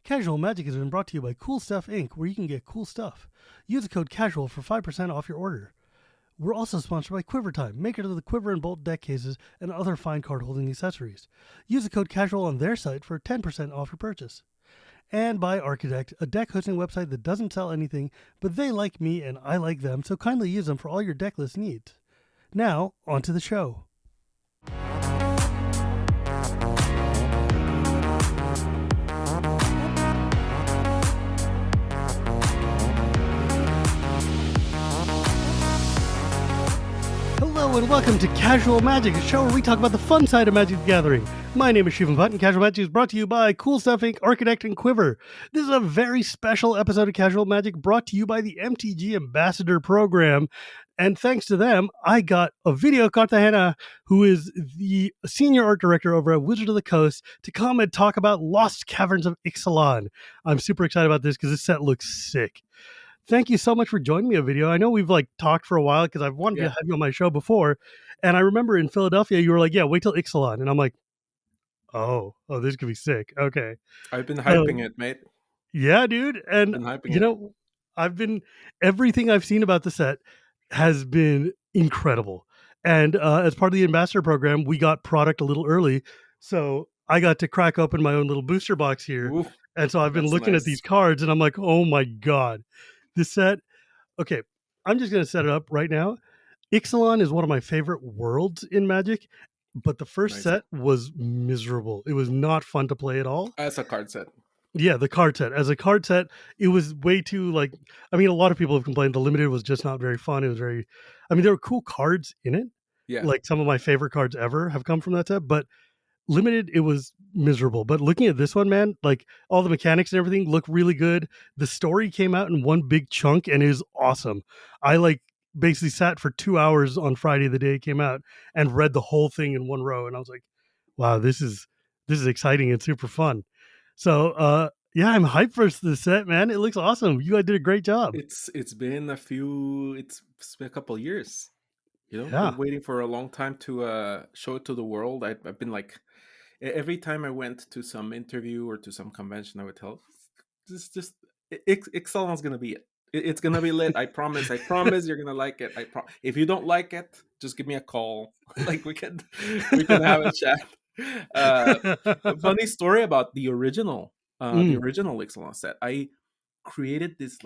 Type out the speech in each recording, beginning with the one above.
Casual Magic has been brought to you by Cool Stuff Inc., where you can get cool stuff. Use the code CASUAL for 5% off your order. We're also sponsored by Quiver Time, makers of the Quiver and Bolt deck cases and other fine card-holding accessories. Use the code CASUAL on their site for 10% off your purchase. And by Architect, a deck hosting website that doesn't sell anything, but they like me and I like them, so kindly use them for all your deck list needs. Now, on to the show. Hello and welcome to Casual Magic, a show where we talk about the fun side of Magic the Gathering. My name is Shivan Butt, and Casual Magic is brought to you by Cool Stuff Inc., Architect, and Quiver. This is a very special episode of Casual Magic brought to you by the MTG Ambassador Program. And thanks to them, I got Ovidio Cartagena, who is the senior art director over at Wizard of the Coast, to come and talk about Lost Caverns of Ixalan. I'm super excited about this because this set looks sick. Thank you so much for joining me, Ovidio. I know we've talked for a while because I've wanted to have you on my show before. And I remember in Philadelphia, you were like, yeah, wait till Ixalan. And I'm like, oh, this could be sick. Okay. I've been hyping it, mate. Yeah, dude. And, everything I've seen about the set has been incredible. And as part of the Ambassador Program, we got product a little early. So I got to crack open my own little booster box here. Ooh, and so I've been looking at these cards and I'm like, oh my God. This set, okay, I'm just going to set it up right now. Ixalan is one of my favorite worlds in Magic, but the first set was miserable. It was not fun to play at all. As a card set. Yeah, the card set. As a card set, it was way too, a lot of people have complained the limited was just not very fun. It was there were cool cards in it. Yeah. Like some of my favorite cards ever have come from that set, but limited, it was miserable. But looking at this one, man, all the mechanics and everything look really good. The story came out in one big chunk and is awesome. I basically sat for 2 hours on Friday, the day it came out, and read the whole thing in one row. And I was like, wow, this is exciting and super fun. So I'm hyped for this set, man. It looks awesome. You guys did a great job. It's been a couple years. I've been waiting for a long time to show it to the world. I've been every time I went to some interview or to some convention, I would tell, Ixalan's gonna be it. It's gonna be lit. I promise. I promise you're gonna like it. If you don't like it, just give me a call. We can have a chat. A funny story about the original Ixalan set. I created this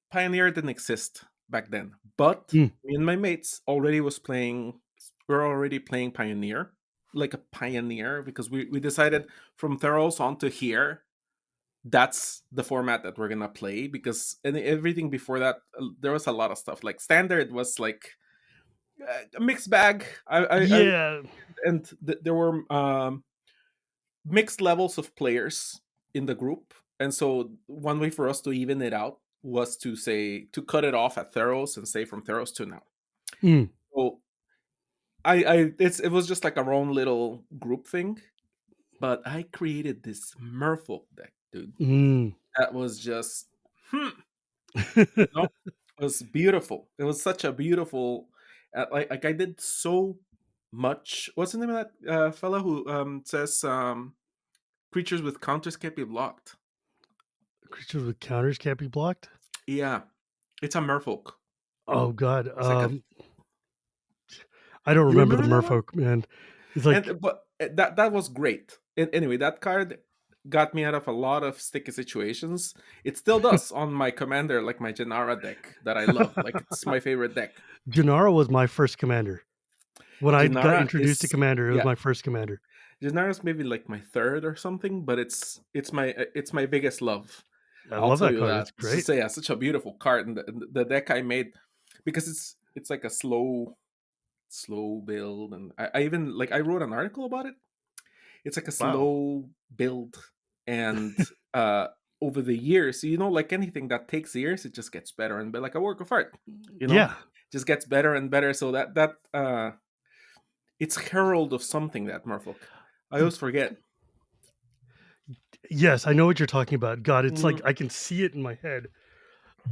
Pioneer didn't exist back then, but me and my mates we're already playing Pioneer, like a Pioneer, because we decided from Theros on to here, that's the format that we're gonna play, because everything before that, there was a lot of stuff. Standard was a mixed bag. There were mixed levels of players in the group, and so one way for us to even it out was to cut it off at Theros and say from Theros to now. So it was just our own little group thing, but I created this Merfolk deck, dude. That was just it was beautiful. It was such a beautiful I did so much. What's the name of that fella who says creatures with counters can't be blocked? Creatures with counters can't be blocked? Yeah. It's a Merfolk. Oh, God. I don't remember the Merfolk, man. It's but that was great. Anyway, that card got me out of a lot of sticky situations. It still does on my commander, my Janara deck that I love. It's my favorite deck. Janara was my first commander. When I got introduced to commander, it was my first commander. Janara's maybe my third or something, but it's my biggest love. I love that card. It's great. Such a beautiful card, and the deck I made, because it's a slow build, and I even I wrote an article about it. It's a slow build, and over the years, anything that takes years, it just gets better and better, like a work of art. Just gets better and better. So that it's herald of something, that Merfolk. I always forget. Yes, I know what you're talking about. God, it's I can see it in my head.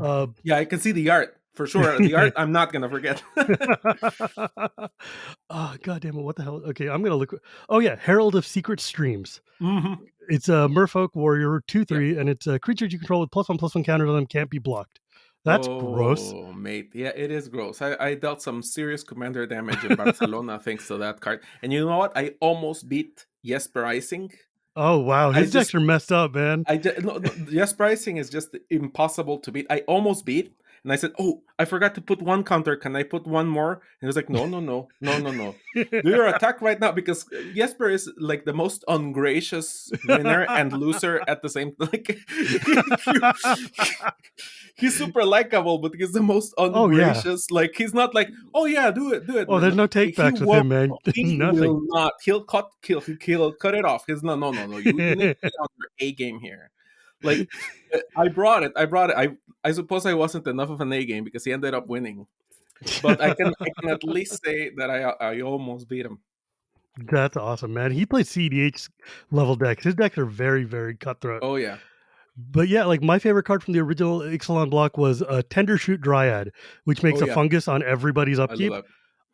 I can see the art for sure. The art, I'm not gonna forget. Oh, God damn it! What the hell? Okay, I'm gonna look. Oh yeah, Herald of Secret Streams. It's a Merfolk Warrior Yeah. 2/3, and it's creatures you control with +1/+1 counter to them can't be blocked. That's gross. Oh, mate. Yeah, it is gross. I dealt some serious commander damage in Barcelona thanks to that card. And you know what? I almost beat Jesper Icing. Oh wow, I his decks just are messed up, man. I just no, no, yes, pricing is just impossible to beat. I almost beat, and I said, "Oh, I forgot to put one counter. Can I put one more?" And he was like, "No, no, no, no, no, no. Do your attack right now because Jesper is like the most ungracious winner and loser at the same. Like he's super likable, but he's the most Oh yeah. ungracious. Like he's not like, oh yeah, do it, do it. Oh, there's no He takebacks with won't. him, man. He Nothing. will not. He'll cut it off. He's no, no, no, no. You need to be on your A game here. Like I brought it. I brought it. I suppose I wasn't enough of an A game because he ended up winning. But I can at least say that I almost beat him. That's awesome, man. He plays CDH level decks. His decks are very, very cutthroat. Oh yeah. But yeah, like my favorite card from the original Ixalan block was a Tender Shoot Dryad, which makes Oh a yeah. fungus on everybody's I love upkeep. that.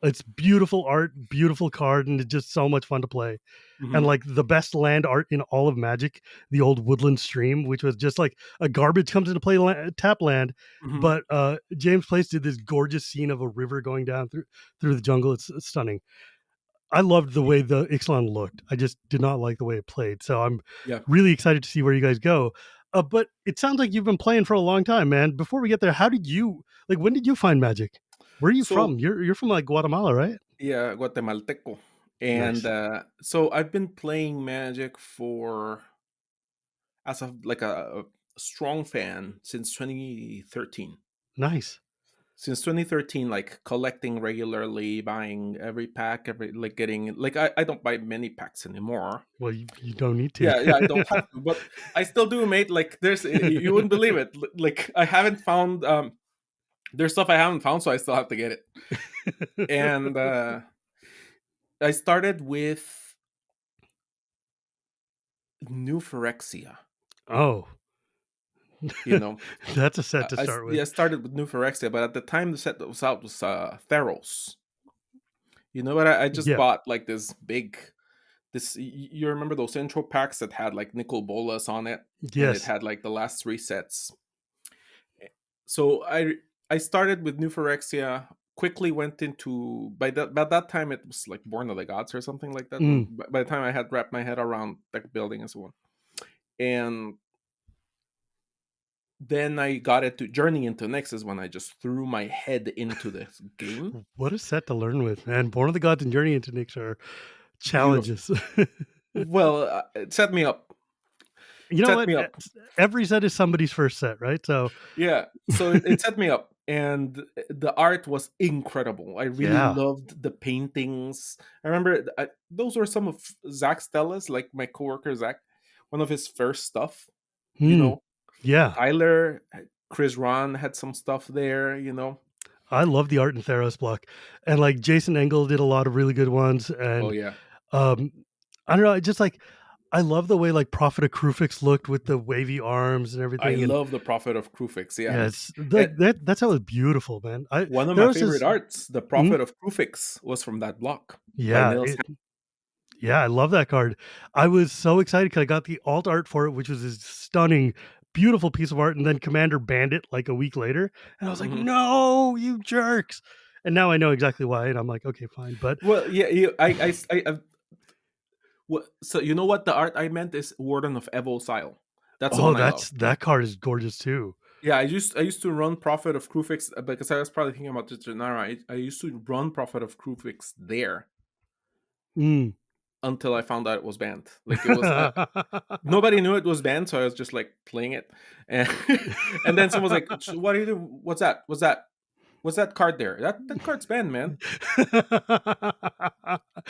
It's beautiful art, beautiful card, and it's just so much fun to play. And Hmm. like the best land art in all of Magic, the old Woodland Stream, which was just like a garbage comes into play tap land. Hmm. But James Place did this gorgeous scene of a river going down through the jungle. It's stunning. I loved the way the Ixalan looked. I just did not like the way it played. So I'm Yeah. really excited to see where you guys go. But it sounds like you've been playing for a long time, man. Before we get there, how did you like? When did you find Magic? Where are you So from? You're from like Guatemala, right? yeah, Guatemalteco. And Nice, so I've been playing Magic for as a like a strong fan since 2013. nice. Since 2013, like collecting regularly, buying every pack, every like getting like I don't buy many packs anymore. Well, you don't need to. Yeah, I don't have to, but I still do, mate. Like there's you wouldn't believe it. Like I haven't found there's stuff I haven't found, so I still have to get it. And I started with New Phyrexia. Oh, You know, that's a set to start with. yeah, I started with New Phyrexia, but at the time the set that was out was Theros. You know what? I just Yeah. bought like this big you remember those intro packs that had like nickel bolas on it, and it Yes. had like the last three sets. So I started with New Phyrexia, quickly went into by that time it was like Born of the Gods or something like that. Mm. By the time I had wrapped my head around deck building and so on, and then I got it to Journey into Nyx is when I just threw my head into this game. What a set to learn with, man. Born of the Gods and Journey into Nyx are Beautiful. challenges. Well, it set me up. You know Set what? me up. Every set is somebody's first set, right? So, Yeah, so it set me up, and the art was incredible. I really yeah. loved the paintings. I remember those were some of Zach Stella's, like my coworker Zach, one of his first stuff. You Hmm. know, Yeah. Tyler, Chris Ron had some stuff there. You know, I love the art in Theros block. And like Jason Engel did a lot of really good ones. oh And yeah, um, I don't know, I just like I love the way like Prophet of Krufix looked with the wavy arms and I everything. And love the Prophet of Krufix. Yeah, yeah, it's like that's how it's beautiful, man. one of my Theros favorite is arts, the mm, Prophet of Krufix, was from that block by yeah, Nils. yeah, I love that card. I was so excited because I got the alt art for it, which was this stunning, beautiful piece of art, and then Commander banned it like a week later, and I was like, Hmm. "No, you jerks!" And now I know exactly why, and I'm like, "Okay, fine." But Well, yeah, so you know what the art I meant is Warden of Evil Sile. That's the oh, one I love. that card is gorgeous too. Yeah, I used to run Prophet of Krufix because I was probably thinking about the Genara. I used to run Prophet of Krufix there Mm. until I found out it was banned. Like it was nobody knew it was banned, so I was just like playing it, and and then someone was like, "What are you doing? What's that? What's that? What's that card there? That card's banned, man."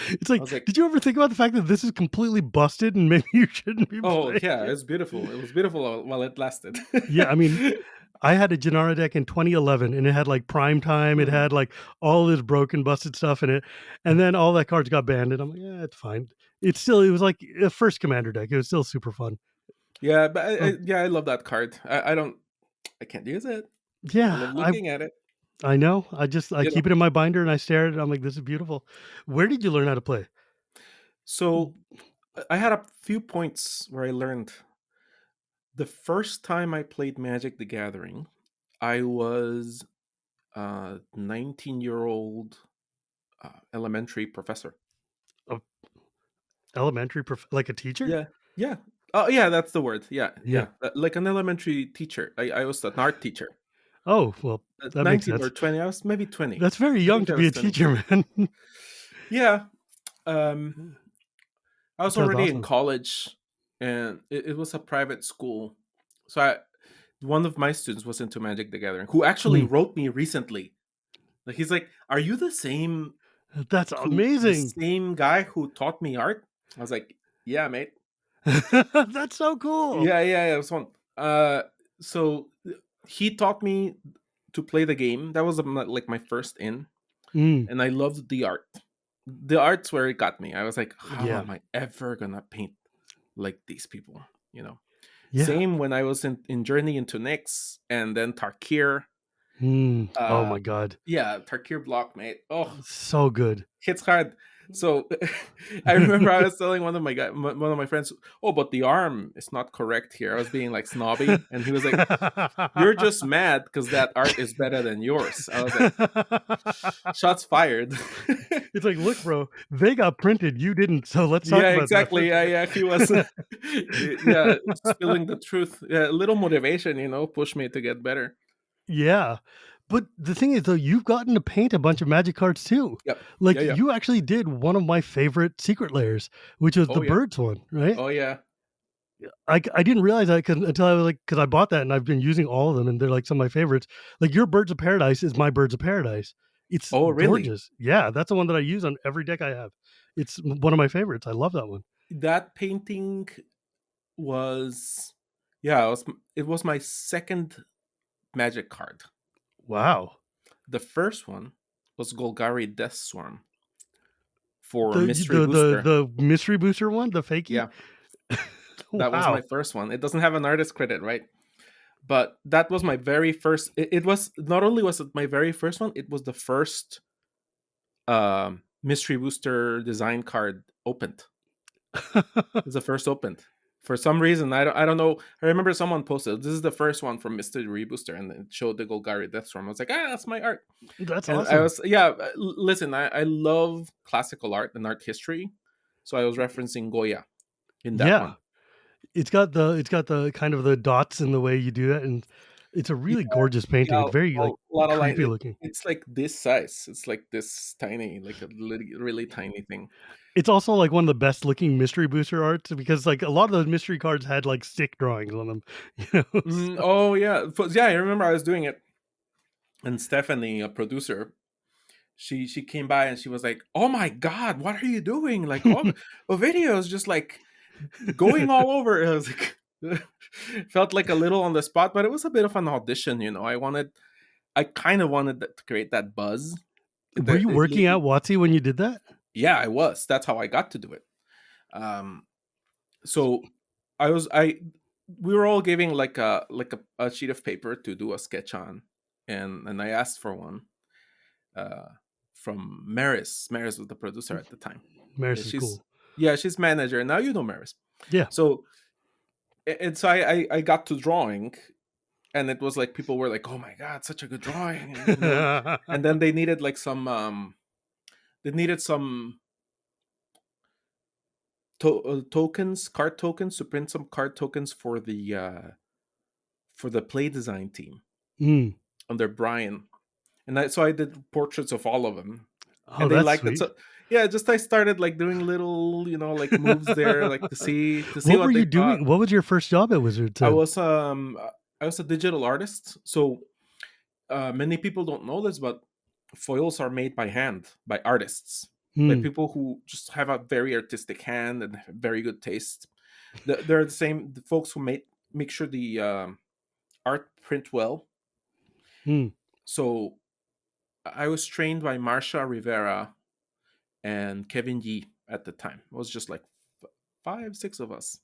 It's I like, was like, did you ever think about the fact that this is completely busted and maybe you shouldn't be "Oh playing yeah, it? it's beautiful. It was beautiful while it lasted." Yeah, I mean, I had a Janara deck in 2011 and it had like prime time, it Hmm. had like all this broken, busted stuff in it, and then all that cards got banned, and I'm like, yeah, it's fine. It was like a first commander deck. It was still super fun. Yeah, but Um, yeah, I love that card. I don't, I can't use it. I yeah, love looking at it. I know. I You know. keep it in my binder and I stare at it. I'm like, this is beautiful. Where did you learn how to play? So I had a few points where I learned. The first time I played Magic the Gathering, I was a 19-year-old elementary professor. A elementary like a teacher? Yeah, yeah. Oh, yeah, that's the word. Yeah, Yeah. yeah. Like an elementary teacher. I was an art teacher. Oh, well, that makes 19 or sense. 20. I was maybe 20. That's very I young think to I be was a 20. teacher, man. Yeah. Um, I was Sounds already in awesome. college, and it was a private school. So one of my students was into Magic the Gathering, who actually Mm, wrote me recently. Like he's like, "Are you that's the amazing. same guy who taught me art?" I was like, "Yeah, mate. That's so cool. Yeah, it was fun." So he taught me to play the game. That was like my first in, Mm, and I loved the art. The art's where it got me. I was like, "How yeah. am I ever gonna paint like these people?" You know. Yeah. Same when I was in Journey into Nyx and then Tarkir. Oh Uh, my god. yeah, Tarkir block, mate. Oh, So good. hits hard. So I remember I was telling one of my friends, "Oh, but the arm is not correct here." I was being like snobby, and he was like, "You're just mad because that art is better than yours." I was like, "Shots fired." It's like, look, bro, they got printed, you didn't. So let's talk Yeah, about exactly. Yeah, yeah. He was, that. yeah, spilling the truth. Yeah, a little motivation, pushed me to get better. Yeah. But the thing is, though, you've gotten to paint a bunch of magic cards too. Yep. Like, Yeah, yeah. you actually did one of my favorite secret layers, which was the Oh yeah. birds one, right? Oh yeah. I didn't realize that until I was like, because I bought that and I've been using all of them, and they're like some of my favorites. Like, your Birds of Paradise is my Birds of Paradise. It's Oh really? gorgeous. Yeah, that's the one that I use on every deck I have. It's one of my favorites. I love that one. That painting was, yeah, it was my second magic card. Wow. The first one was Golgari Death Swarm for The Mystery the the Booster. the mystery booster one, the fakey. Yeah, that was my Wow. first one. It doesn't have an artist credit, right? But that was my very first. It was not only was it my very first one, it was the first Mystery Booster design card opened. It's the first opened. For some reason, I don't know. I remember someone posted this is the first one from Mystery Booster, and it showed the Golgari Death Storm. I was like, that's my art. That's And I awesome. was, yeah. Listen, I love classical art and art history, so I was referencing Goya in that Yeah. one. It's got the kind of the dots in the way you do that, and it's a Yeah, really gorgeous painting. yeah, It's very, a like, lot of line. creepy looking. It's like this size. It's like this tiny, like a really tiny thing. It's also, like, one of the best looking mystery booster arts because, like, a lot of those mystery cards had, like, stick drawings on them, so Oh yeah, yeah. I remember I was doing it, and Stephanie, a producer, she came by and she was like, "Oh my god, what are you doing? Like, Ovidio is just like going all over." I was like, felt like a little on the spot, but it was a bit of an audition. I kind of wanted to create that buzz. Were you working at It, WotC when you did that? yeah, I was. That's how I got to do it. Um, so I was I we were all giving like a sheet of paper to do a sketch on, and I asked for one uh, from Maris. Maris was the producer at the time. Maris is She's cool. Yeah, she's manager now. You know Maris. Yeah. So and so I got to drawing, and it was like people were like, "Oh my god, such a good drawing," and then they needed some tokens, card tokens, to print some card tokens for the play design team Mm. under Brian, and so I did portraits of all of them, Oh, and they that's liked it. sweet. So yeah, just I started like doing little, like moves there, like to see What were what they you thought. doing? What was your first job at Wizards I then? was um I was a digital artist, so many people don't know this, but foils are made by hand by artists, by Mm. people who just have a very artistic hand and very good taste. They're the folks who make sure the art print well. Mm. So I was trained by Marsha Rivera and Kevin Yee at the time. It was just like five, six of us.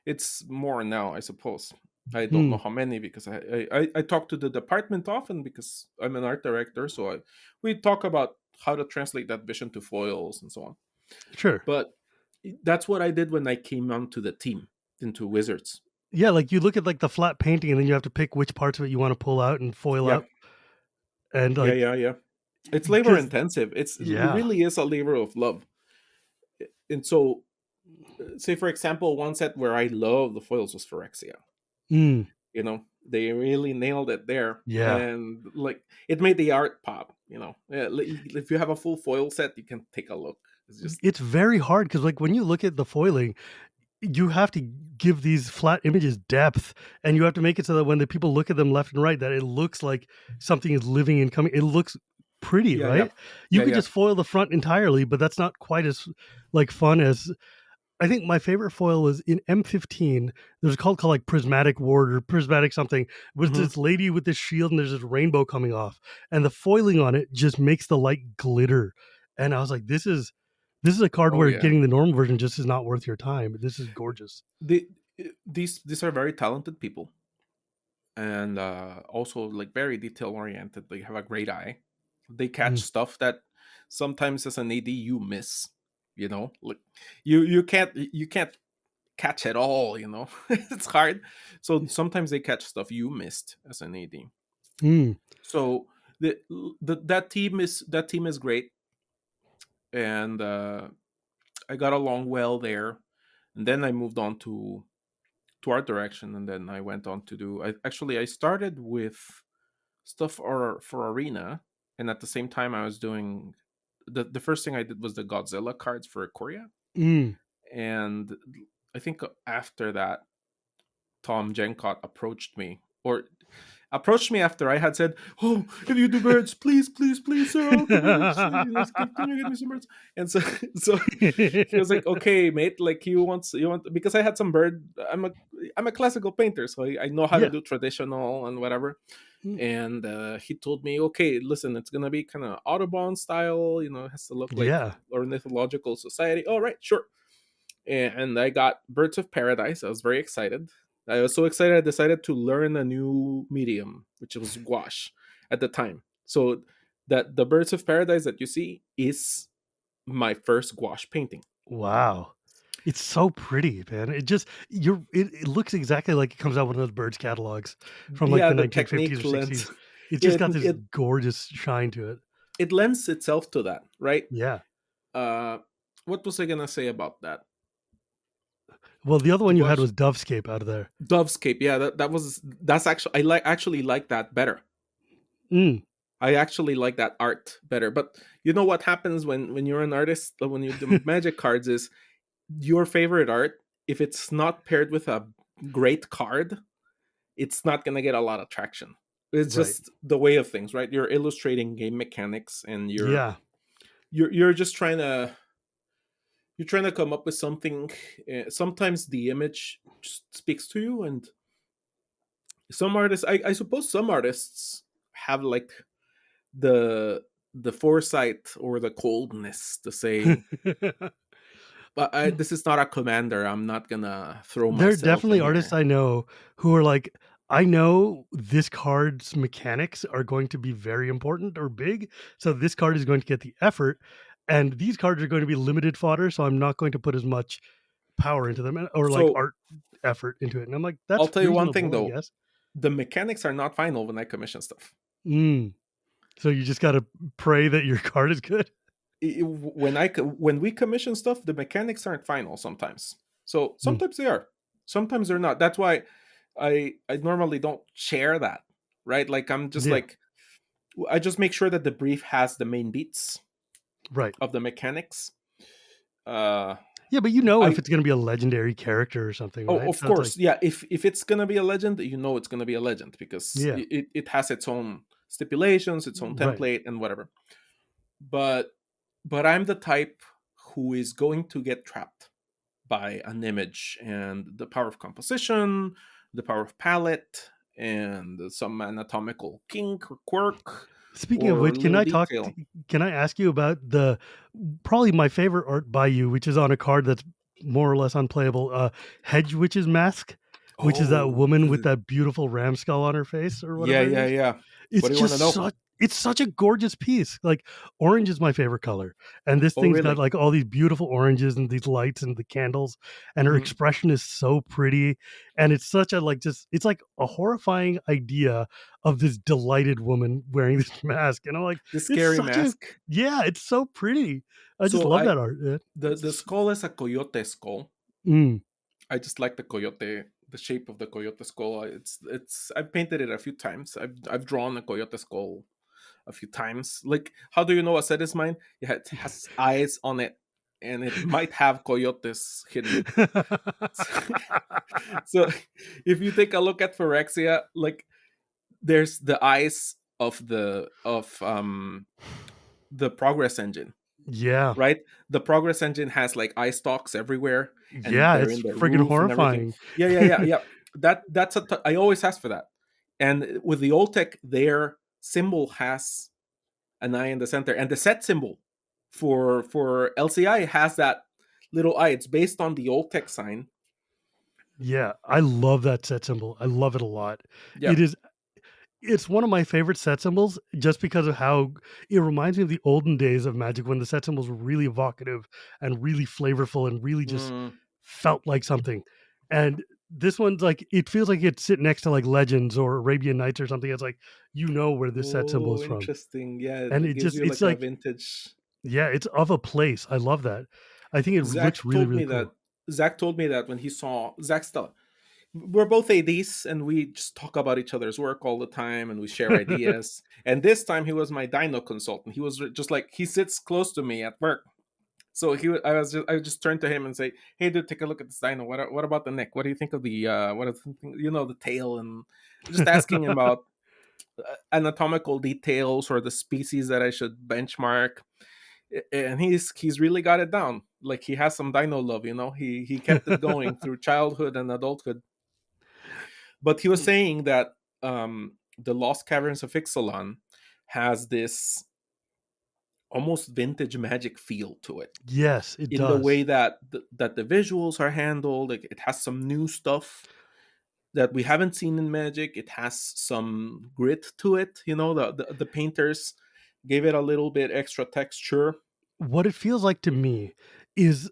It's more now, I suppose. I don't know Mm. how many because I talk to the department often because I'm an art director. So we talk about how to translate that vision to foils and so on. Sure. But That's what I did when I came onto the team into Wizards. Yeah, like you look at like the flat painting, and then you have to pick which parts of it you want to pull out and foil Yeah, up, and yeah, like yeah, yeah. It's labor because intensive. It yeah, really is a labor of love. And so, say for example, one set where I love the foils was Phyrexia. mm, They really nailed it there, yeah. and like it made the art pop. If you have a full foil set, you can take a look. It's just It's very hard because like when you look at the foiling, you have to give these flat images depth, and you have to make it so that when the people look at them left and right, that it looks like something is living and coming. It looks pretty, yeah, yeah, right? You yeah, could yeah. just foil the front entirely, but that's not quite as like fun as I think my favorite foil was in M15. There's a called like Prismatic Ward or Prismatic something. Was Hmm. this lady with this shield and there's this rainbow coming off, and the foiling on it just makes the light glitter. And I was like, this is a card Oh where yeah, getting the normal version just is not worth your time. This is gorgeous. the, these are very talented people, and also like very detail oriented. They have a great eye. They catch Mm. stuff that sometimes as an AD you miss. Like you can't catch it all. It's hard. So sometimes they catch stuff you missed as an AD. Mm. So that team is great, and I got along well there. And then I moved on to art direction, and then I went on to do. I started with stuff for Arena, and at the same time I was doing the first thing I did was the Godzilla cards for Korea, Mm. and I think after that Tom Jenkott approached me after I had said, "Oh, if you do birds, please, please, please, sir, I'll come over. Can you get me some birds?" And so, so he was like, "Okay, mate. Like you want because I had some bird. I'm a classical painter, so I know how to Yeah. do traditional and whatever." Mm. And he told me, "Okay, listen, it's gonna be kind of Audubon style. It has to look like Yeah. ornithological society." All right, sure. And I got Birds of Paradise. I was very excited. I was so excited I decided to learn a new medium, which was gouache at the time. So that the Birds of Paradise that you see is my first gouache painting. Wow. It's so pretty, man. It looks exactly like it comes out one of those birds catalogs from like Yeah, the the 1950s technique or lends 60s. It's just it got this it gorgeous shine to it. it lends itself to that, right? Yeah. Uh, what was I gonna say about that? Well, the other The one you had gouache was Dovescape out of there. Dovescape. Yeah, that's actually I actually like that better. Mm. I actually like that art better. But you know what happens when you're an artist, when you do magic cards is your favorite art, if it's not paired with a great card, it's not gonna get a lot of traction. It's Right. just the way of things, right? You're illustrating game mechanics, and you're Yeah. you're you're just trying to come up with something. Sometimes the image just speaks to you, and some artists, I suppose, some artists have like the foresight or the coldness to say, but this is not a commander. I'm not gonna throw There are myself definitely in artists here. I know who are like, I know this card's mechanics are going to be very important or big, so this card is going to get the effort, and these cards are going to be limited fodder, so I'm not going to put as much power into them or like So art effort into it. And I'm like, I'll that's tell you one thing reasonable, I though: guess. the mechanics are not final when I commission stuff. Mm. So you just got to pray that your card is good. When we commission stuff, the mechanics aren't final sometimes. So Mm. sometimes they are, sometimes they're not. That's why I normally don't share that, right? Like I'm just Yeah. like I just make sure that the brief has the main beats Right. of the mechanics. Uh, Yeah, but you know if I it's going to be a legendary character or something, Oh, right? of So it's like, course, yeah. If it's gonna be a legend, it's gonna be a legend because yeah, it has its own stipulations, its own right. template, and whatever. But I'm the type who is going to get trapped by an image and the power of composition, the power of palette, and some anatomical kink or quirk Speaking of or which, little detail. can I ask you about the probably my favorite art by you, which is on a card that's more or less unplayable, Hedge Witch's Mask, which is that Oh, woman with that beautiful ram skull on her face or yeah, whatever it yeah, is. yeah. What It's do you want just to know? it's such a gorgeous piece. Like orange is my favorite color, and this Oh, thing's got really? like all these beautiful oranges and these lights and the candles, and her Hmm. expression is so pretty, and it's such a like just it's like a horrifying idea of this delighted woman wearing this mask, and I'm like, The it's scary such a mask. yeah, it's so pretty. I just So love that art. Yeah. the skull is a coyote skull. Mm. I just like the coyote, the shape of the coyote skull. It's I've painted it a few times. I've drawn a coyote skull a few times. Like, how do you know a set is mine? Yeah, it has eyes on it, and it might have coyotes hidden. So, if you take a look at Phyrexia, like there's the eyes of the progress engine, Yeah. right? The progress engine has like eye stalks everywhere, and Yeah, they're it's in the friggin' roof and everything. horrifying. Yeah, yeah, yeah, yeah. I always ask for that. And with the old tech, their symbol has an eye in the center, and the set symbol for LCI has that little eye. It's based on the old tech sign. Yeah, I love that set symbol. I love it a lot. Yeah. It is it's one of my favorite set symbols just because of how it reminds me of the olden days of Magic when the set symbols were really evocative and really flavorful and really just Mm. felt like something. And this one's like it feels like it's sitting next to like Legends or Arabian Nights or something. It's like you know where this set symbol Oh, is from. interesting. Yeah, And it it gives just you it's like a like vintage. yeah, it's of a place. I love that. I think it looks Zach really, told really me that cool. Zach told me that when he saw Zach Stella, we're both ADs and we just talk about each other's work all the time and we share ideas. And this time he was my Dino consultant. He was just like he sits close to me at work. So I just turned to him and say, "Hey, dude, take a look at this dino. What about the neck? What do you think of the the tail?" And just asking him about anatomical details or the species that I should benchmark. And he's really got it down. Like he has some dino love, you know. He kept it going through childhood and adulthood. But he was saying that the Lost Caverns of Ixalan has this almost vintage magic feel to it, Yes, it in the does. way that that the visuals are handled. Like it has some new stuff that we haven't seen in Magic. It has some grit to it. You know, the painters gave it a little bit extra texture. What it feels like to me is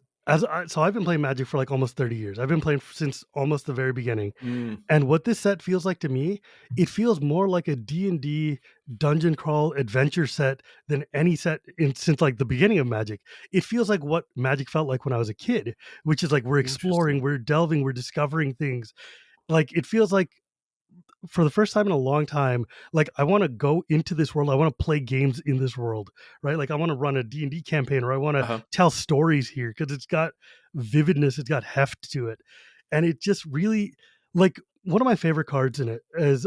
so I've been playing Magic for like almost 30 years. I've been playing since almost the very beginning. Mm, And what this set feels like to me, it feels more like a D&D dungeon crawl adventure set than any set since like the beginning of Magic. It feels like what Magic felt like when I was a kid, which is like we're exploring, interesting. we're delving, we're discovering things. Like it feels like for the first time in a long time, like I want to go into this world. I want to play games in this world, right? Like I want to run a D&D campaign or I want to Uh-huh. tell stories here because it's got vividness, it's got heft to it. And it just really like one of my favorite cards in it is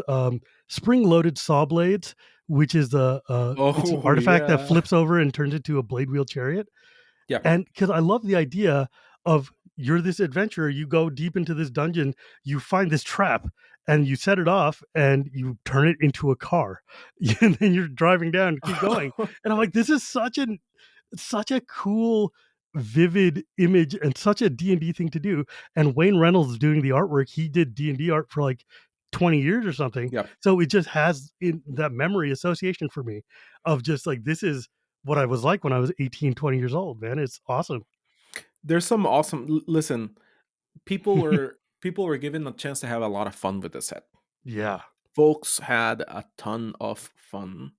Spring Loaded Saw Blades, which is the it's an Oh artifact that yeah, flips over and turns into a blade wheel chariot. yeah. And because I love the idea of you're this adventurer, you go deep into this dungeon, you find this trap, and you set it off, and you turn it into a car, and then you're driving down, keep going. And I'm like, this is such a cool, vivid image, and such a D&D thing to do. And Wayne Reynolds is doing the artwork. He did D&D art for like 20 years or something. Yeah. So it just has in that memory association for me of just like this is what I was like when I was 18, 20 years old, man. It's awesome. There's some awesome. Listen, people were given a chance to have a lot of fun with the set. Yeah. Folks had a ton of fun.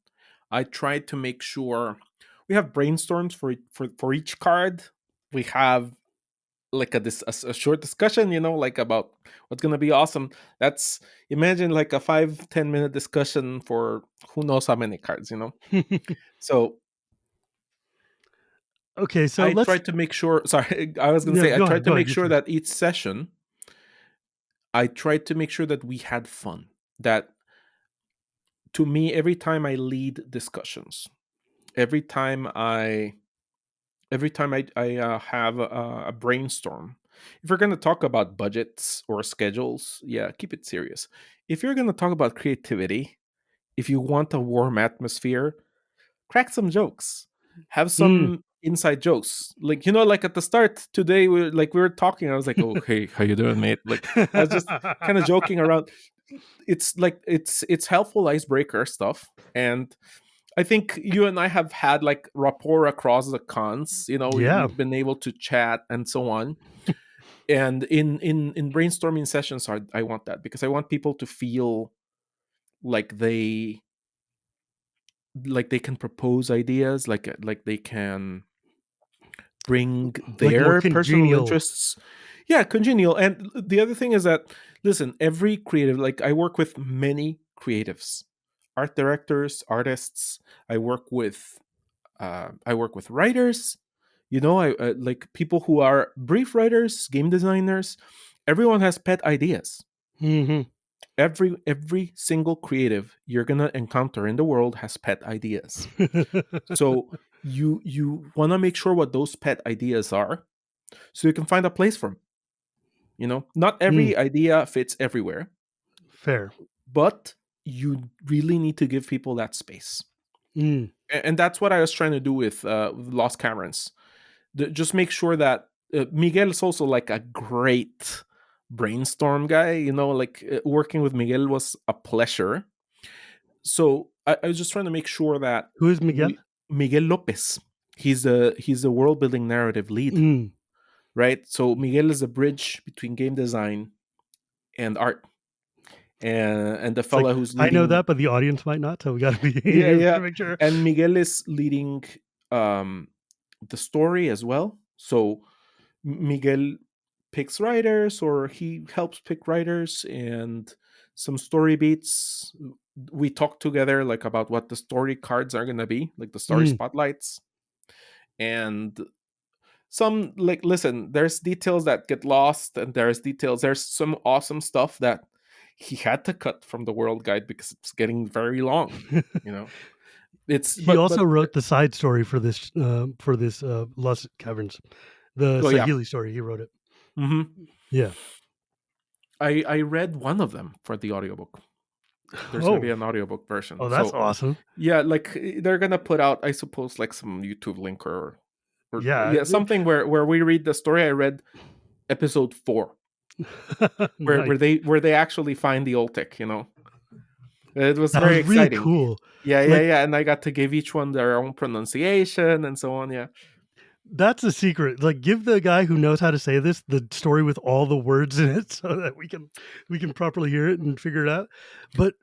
I tried to make sure we have brainstorms for each card. We have like a short discussion, you know, like about what's gonna be awesome. That's imagine like a 5-10 minute discussion for who knows how many cards, you know. So Okay, so I let's tried to make sure. Sorry, I was gonna no, say I go tried ahead. to Go ahead. make You sure first. that each session, I tried to make sure that we had fun. That to me, every time I lead discussions, every time I I have a brainstorm. If we're going to talk about budgets or schedules, yeah, keep it serious. If you're going to talk about creativity, if you want a warm atmosphere, crack some jokes, have Mm. some inside jokes. Like you know, like at the start today, we were talking. I was like, "Oh, hey, how you doing, mate?" Like I was just kind of joking around. It's like it's helpful icebreaker stuff, and I think you and I have had like rapport across the cons. Yeah. We've been able to chat and so on. And in brainstorming sessions, I want that because I want people to feel like they can propose ideas, like they can bring Like more their personal congenial. interests. Yeah, congenial. And the other thing is that, listen, every creative, like I work with many creatives, art directors, artists. I work with writers. I like people who are brief writers, game designers. Everyone has pet ideas. Hmm. Every single creative you're gonna encounter in the world has pet ideas. So you want to make sure what those pet ideas are, so you can find a place for them. Not Mm, every idea fits everywhere, fair. but you really need to give people that space. Mm. And that's what I was trying to do with Lost Caverns. Just make sure that Miguel is also like a great brainstorm guy. Like working with Miguel was a pleasure. So I was just trying to make sure that Who is Miguel? we Miguel Lopez. He's the world building narrative lead, Mm. right? So Miguel is a bridge between game design and art, and the It's like fella who's I know leading. that, but the audience might not. So we got to be Yeah, to yeah. make sure. And Miguel is leading um the story as well. So Miguel picks writers, or he helps pick writers, and some story beats. We talk together like about what the story cards are gonna be, like the story Mm. spotlights. And some, like, listen, there's details that get lost, and there's some awesome stuff that he had to cut from the world guide because it's getting very long. You know, it's He but also wrote the side story for this Lost Caverns, the oh yeah. Sahili story. He wrote it. hmm Yeah. I read one of them for the audiobook. There's gonna be Oh, an audiobook version. oh, that's So awesome. yeah, like they're gonna put out, I suppose, like some YouTube link, or Yeah. yeah, something where we read the story. I read episode 4, where Nice. where they actually find the Oltic. It was That very was really exciting. cool. Yeah, yeah, Like yeah. And I got to give each one their own pronunciation and so on. Yeah. that's a secret. Like give the guy who knows how to say this the story with all the words in it so that we can properly hear it and figure it out. But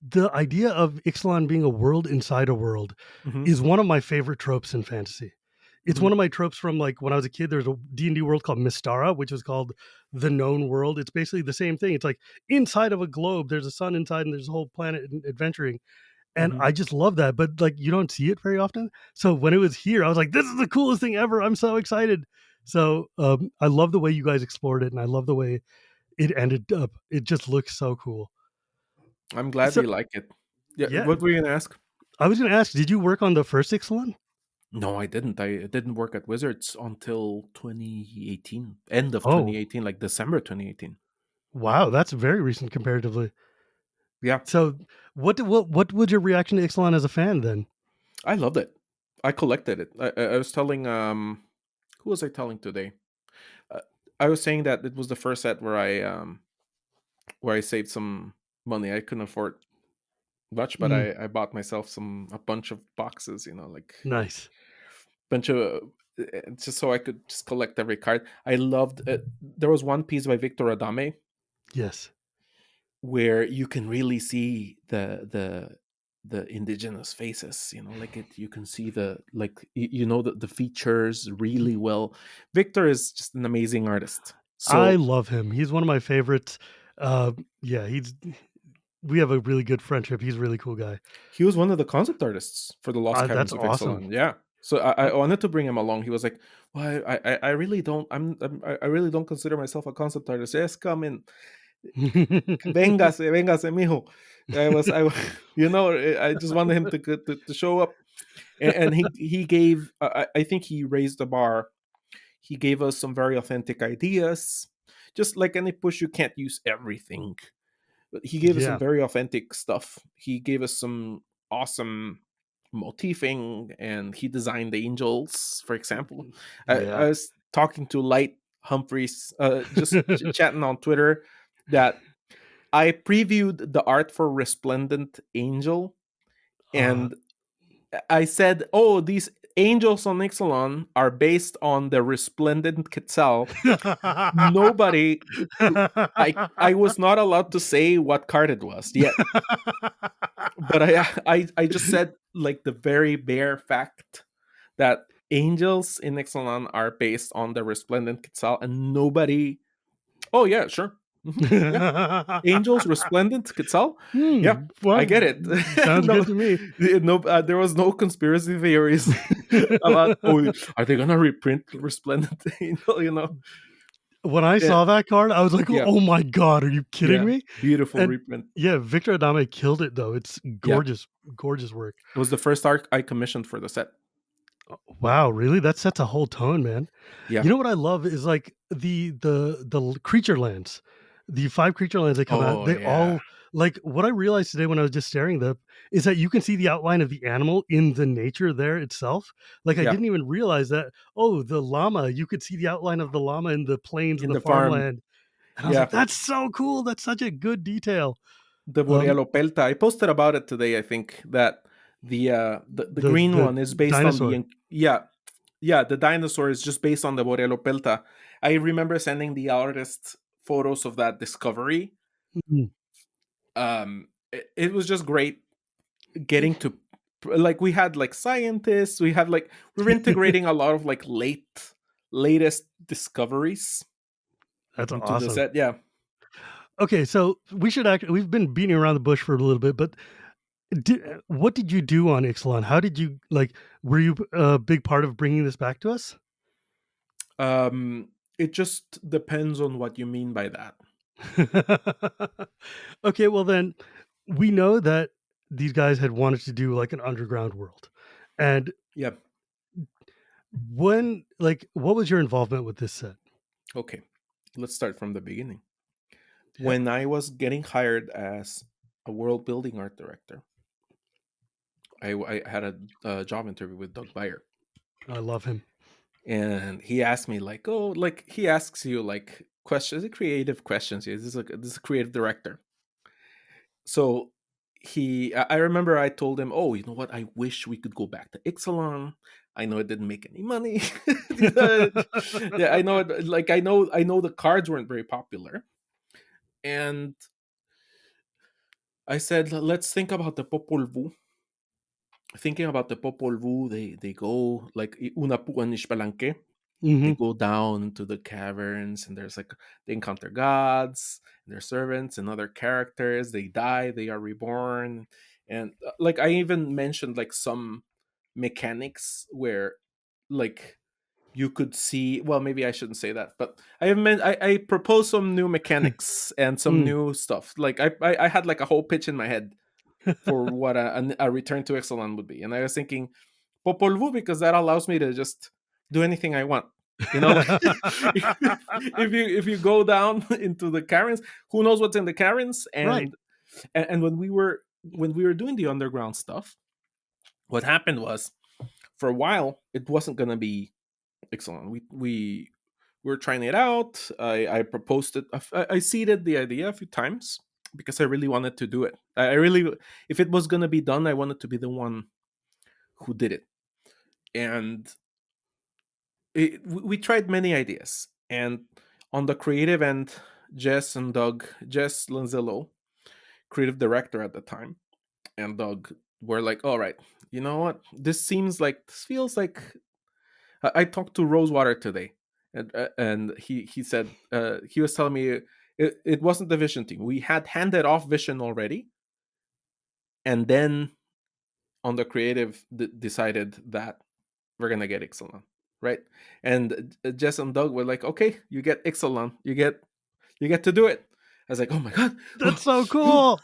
the idea of Ixalan being a world inside a world hmm is one of my favorite tropes in fantasy. It's hmm one of my tropes from like when I was a kid. There's a D&D world called Mystara, which was called the known world. It's basically the same thing. It's like inside of a globe, there's a sun inside and there's a whole planet adventuring. And hmm I just love that. But like you don't see it very often. So when it was here, I was like, this is the coolest thing ever. I'm so excited. So I love the way you guys explored it, and I love the way it ended up. It just looks so cool. I'm glad So you like it. Yeah. yeah, What were you gonna ask? I was going to ask, did you work on the first Ixalan? No, I didn't. I didn't work at Wizards until 2018, end of Oh, 2018, like December 2018. wow, that's very recent comparatively. Yeah, So, what was your reaction to Ixalan as a fan then? I loved it. I collected it. I was telling who was I telling today? Uh, I was saying that it was the first set where I saved some money. I couldn't afford much, but Mm, I bought myself a bunch of boxes. Like nice. bunch of just so I could just collect every card. I loved it. There was one piece by Victor Adame Yes. where you can really see the indigenous faces. Like you can see the, like, the features really well. Victor is just an amazing artist. I So love him. He's one of my favorites. Uh, yeah, we have a really good friendship. He's a really cool guy. he was one of the concept artists for the Lost That's Caverns of awesome. Ixalan. Yeah. So I Uh, wanted to bring him along. He was like, "Well, I really don't. I really don't consider myself a concept artist. Yes, come in. Véngase, véngase, mijo." I just wanted him to show up, and he gave. I think he raised the bar. He gave us some very authentic ideas. Just like any push, you can't use everything, but he gave us some yeah. very authentic stuff. He gave us some awesome motifing, and he designed the angels, for example. I Yeah. was talking to Light Humphreys, just chatting on Twitter, that I previewed the art for Resplendent Angel, Uh, and I said, "Oh, these angels on Ixalan are based on the resplendent Quetzal." Nobody, I was not allowed to say what card it was yet, but I just said like the very bare fact that angels in Ixalan are based on the resplendent Quetzal, and nobody. Oh yeah, sure. Yeah, angels resplendent Quetzal. Yeah, I Well, get it. sounds No, good to me. no, there was no conspiracy theories about, oh, are they gonna reprint resplendent angel? When I Yeah, saw that card, I was like, yeah, "Oh my god, are you kidding yeah. me?" Beautiful And reprint. yeah, Victor Adame killed it though. It's Yeah, gorgeous, gorgeous work. it was the first arc I commissioned for the set. Wow, really? That sets a whole tone, man. Yeah. You know what I love is like the creature lands. The 5 creature lands that come out, Oh they yeah, all like what I realized today when I was just staring them is that you can see the outline of the animal in the nature there itself. Like I yeah. didn't even realize that, oh, the llama, you could see the outline of the llama in the plains and In the the farm. farmland. And I was like, Yeah, that's so cool. That's such a good detail. the Um, Borealo Pelta. I posted about it today. I think that the green the one is based on dinosaur. yeah, yeah, the dinosaur is just based on the Borealo Pelta. I remember sending the artist photos of that discovery. Mhm. It was just great getting to, like, we had like scientists, we were integrating a lot of like latest discoveries That's into the awesome. set. Yeah. Okay, so we should actually we've been beating around the bush for a little bit, but what did you do on Ixalan? How did you like? Were you a big part of bringing this back to us? It just depends on what you mean by that. Okay, well then we know that these guys had wanted to do like an underground world, and Yeah. what was your involvement with this set? Okay. Let's start from the beginning. Yeah, When I was getting hired as a world building art director, I had a job interview with Doug Beyer, I love him. and he asked me like, oh, like he asks you like questions, creative questions. This is a creative director. So I remember I told him, oh, you know what? I wish we could go back to Ixalan. I know it didn't make any money. Yeah, I know it. Like I know the cards weren't very popular, and I said, let's think about the Popol Vuh. Thinking about the Popol Vuh, they go like Unapu and Ishpalanque. They Hmm. go down into the caverns, and there's like they encounter gods, and their servants, and other characters. They die, they are reborn, and like I even mentioned like some mechanics where like you could see. Well, maybe I shouldn't say that, but I proposed some new mechanics and some Mm. new stuff. Like I had like a whole pitch in my head for what a return to Ixalan would be. And I was thinking Popol Vuh because that allows me to just do anything I want. Like if you go down into the Caverns, who knows what's in the Caverns? Right. And when we were doing the underground stuff, what happened was for a while it wasn't gonna be Ixalan. We were trying it out. I proposed it. I seeded the idea a few times because I really wanted to do it. I really, if it was gonna be done, I wanted to be the one who did it. And we tried many ideas. And on the creative end, Jess Lanzillo, creative director at the time, and Doug were like, "All right, you know what? This feels like." I talked to Rosewater today, and he said he was telling me it wasn't the vision team. We had handed off vision already, and then on the creative decided that we're gonna get Ixalan, right? And Jess and Doug were like, "Okay, you get Ixalan, you get to do it." I was like, "Oh my god!" That's so cool.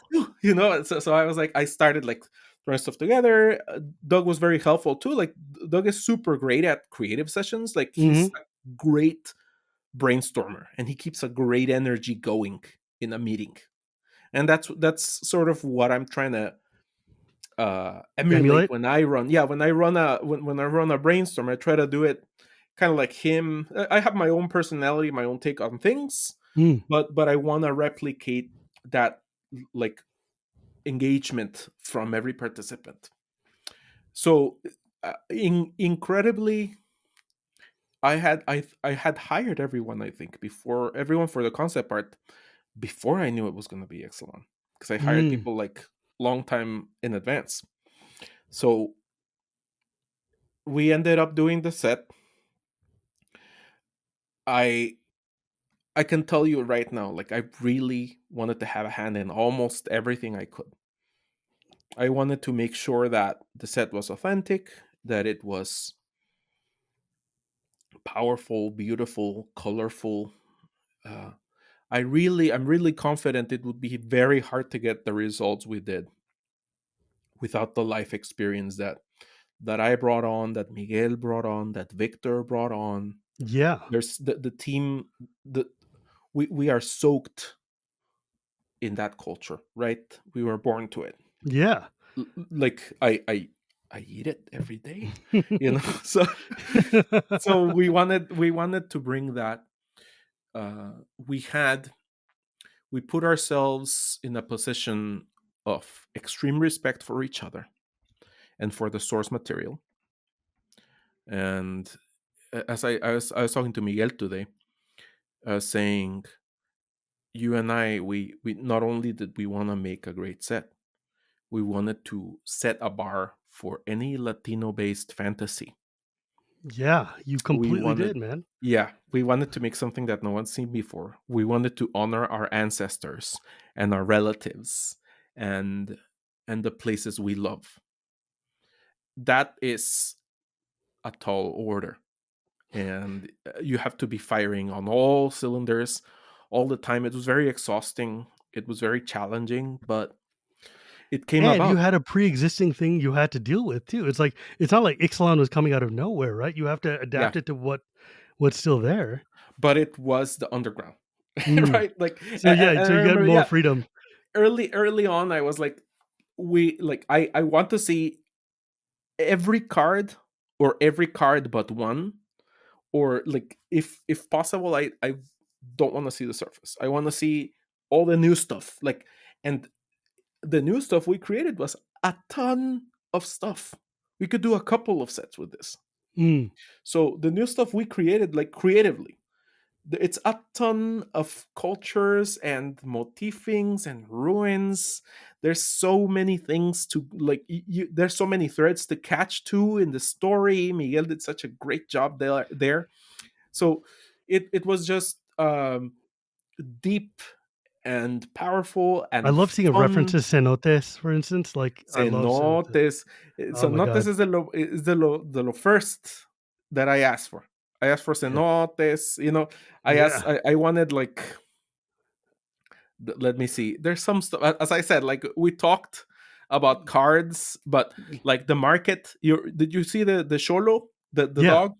So I was like, I started like throwing stuff together. Doug was very helpful too. Like Doug is super great at creative sessions. Like he's Hmm. a great brainstormer, and he keeps a great energy going in a meeting. And that's sort of what I'm trying to emulate Emulate. when I run. Yeah, when I run a brainstorm, I try to do it kind of like him. I have my own personality, my own take on things, Mm. but I want to replicate that like engagement from every participant. So incredibly, I had hired everyone, I think, before everyone for the concept art, before I knew it was going to be Ixalan, because I hired Mm. people like long time in advance. So we ended up doing the set. I I can tell you right now, like, I really wanted to have a hand in almost everything I could. I wanted to make sure that the set was authentic, that it was powerful, beautiful, colorful. Uh, I'm really confident it would be very hard to get the results we did without the life experience that I brought on, that Miguel brought on, that Victor brought on. Yeah. There's the team. The we are soaked in that culture, right? We were born to it. Yeah. Like I eat it every day, you know. So we wanted to bring that. We had we put ourselves in a position of extreme respect for each other and for the source material. And as I was talking to Miguel today, saying, you and I, we not only did we want to make a great set, we wanted to set a bar for any Latino based fantasy. Yeah, you We completely wanted, did, man. yeah, we wanted to make something that no one's seen before. We wanted to honor our ancestors and our relatives and and the places we love. That is a tall order, and you have to be firing on all cylinders all the time. It was very exhausting. It was very challenging, but it came And you about. had a pre-existing thing you had to deal with too. It's like it's not like Ixalan was coming out of nowhere, right? You have to Yeah, adapt it to what's still there. but it was the underground, Mm. right? Like, So yeah, and so I you got remember, more yeah, freedom. early on, I was like, I want to see every card, or every card but one, or like, if possible, I don't want to see the surface. I want to see all the new stuff, like. And the new stuff we created was a ton of stuff. We could do a couple of sets with this. Mm. So the new stuff we created, like, creatively, it's a ton of cultures and motifings and ruins. There's so many things to, like, there's so many threads to catch to in the story. Miguel did such a great job there. So it was just deep and powerful I and love seeing a reference fun. to cenotes, for instance. Like I love cenotes. Cenotes. Oh my Cenotes god. is the first that I asked for. I asked for Yeah. cenotes. Yeah. I wanted, like, let me see. There's some stuff. As I said, like, we talked about cards, but like the market. Did you see the Sholo, the Yeah. dog,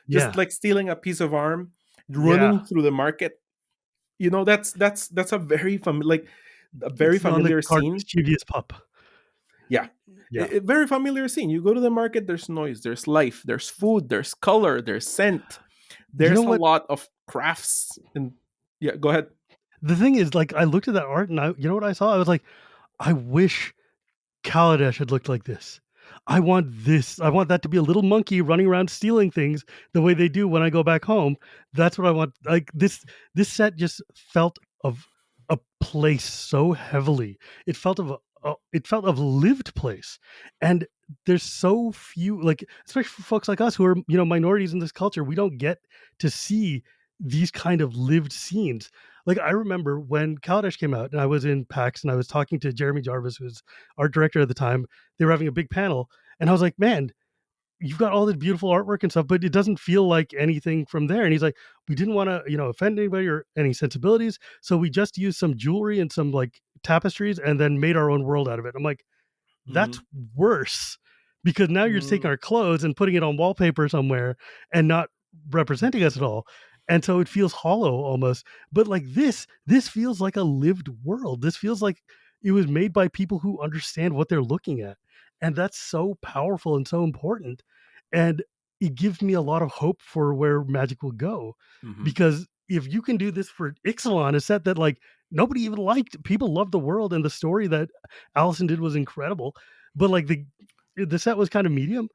just Yeah. like stealing a piece of arm, Yeah. running through the market? That's a very It's on the familiar card scene. mischievous pup. Yeah. Yeah. Very familiar scene. You go to the market, there's noise, there's life, there's food, there's color, there's scent, You know there's a what? lot of crafts. And yeah, go ahead. The thing is, like, I looked at that art and you know what I saw? I was like, I wish Kaladesh had looked like this. I want this. I want that to be a little monkey running around stealing things the way they do when I go back home. That's what I want. Like this set just felt of a place so heavily. It felt of it felt of lived place. And there's so few, like, especially for folks like us who are, minorities in this culture, we don't get to see these kind of lived scenes. Like, I remember when Kaladesh came out and I was in PAX and I was talking to Jeremy Jarvis, who's art director at the time. They were having a big panel, and I was like, "Man, you've got all this beautiful artwork and stuff, but it doesn't feel like anything from there." And he's like, "We didn't want to, offend anybody or any sensibilities, so we just used some jewelry and some like tapestries, and then made our own world out of it." I'm like, Mm-hmm. "That's worse." Because now you're taking Mm-hmm. our clothes and putting it on wallpaper somewhere and not representing us at all. And so it feels hollow almost. But like this feels like a lived world. This feels like it was made by people who understand what they're looking at. And that's so powerful and so important. And it gives me a lot of hope for where Magic will go. Mm-hmm. Because if you can do this for Ixalan, a set that like nobody even liked, people loved the world and the story that Allison did was incredible. But like the set was kind of medium,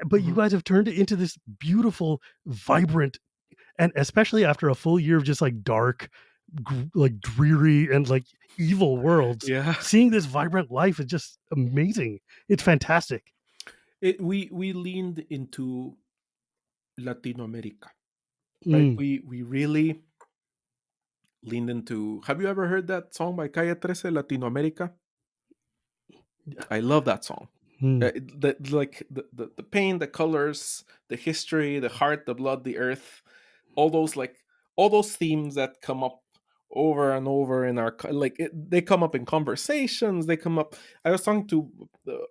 but you Mhm. guys have turned it into this beautiful, vibrant, and especially after a full year of just like dark, like dreary and like evil worlds, Yeah. seeing this vibrant life is just amazing. It's fantastic. We leaned into Latino America, right? Mm. We really leaned into. Have you ever heard that song by Calle 13, Latino America? I love that song. Mm. Like the pain, the colors, the history, the heart, the blood, the earth, all those all those themes that come up over and over in our they come up in conversations. They come up. I was talking to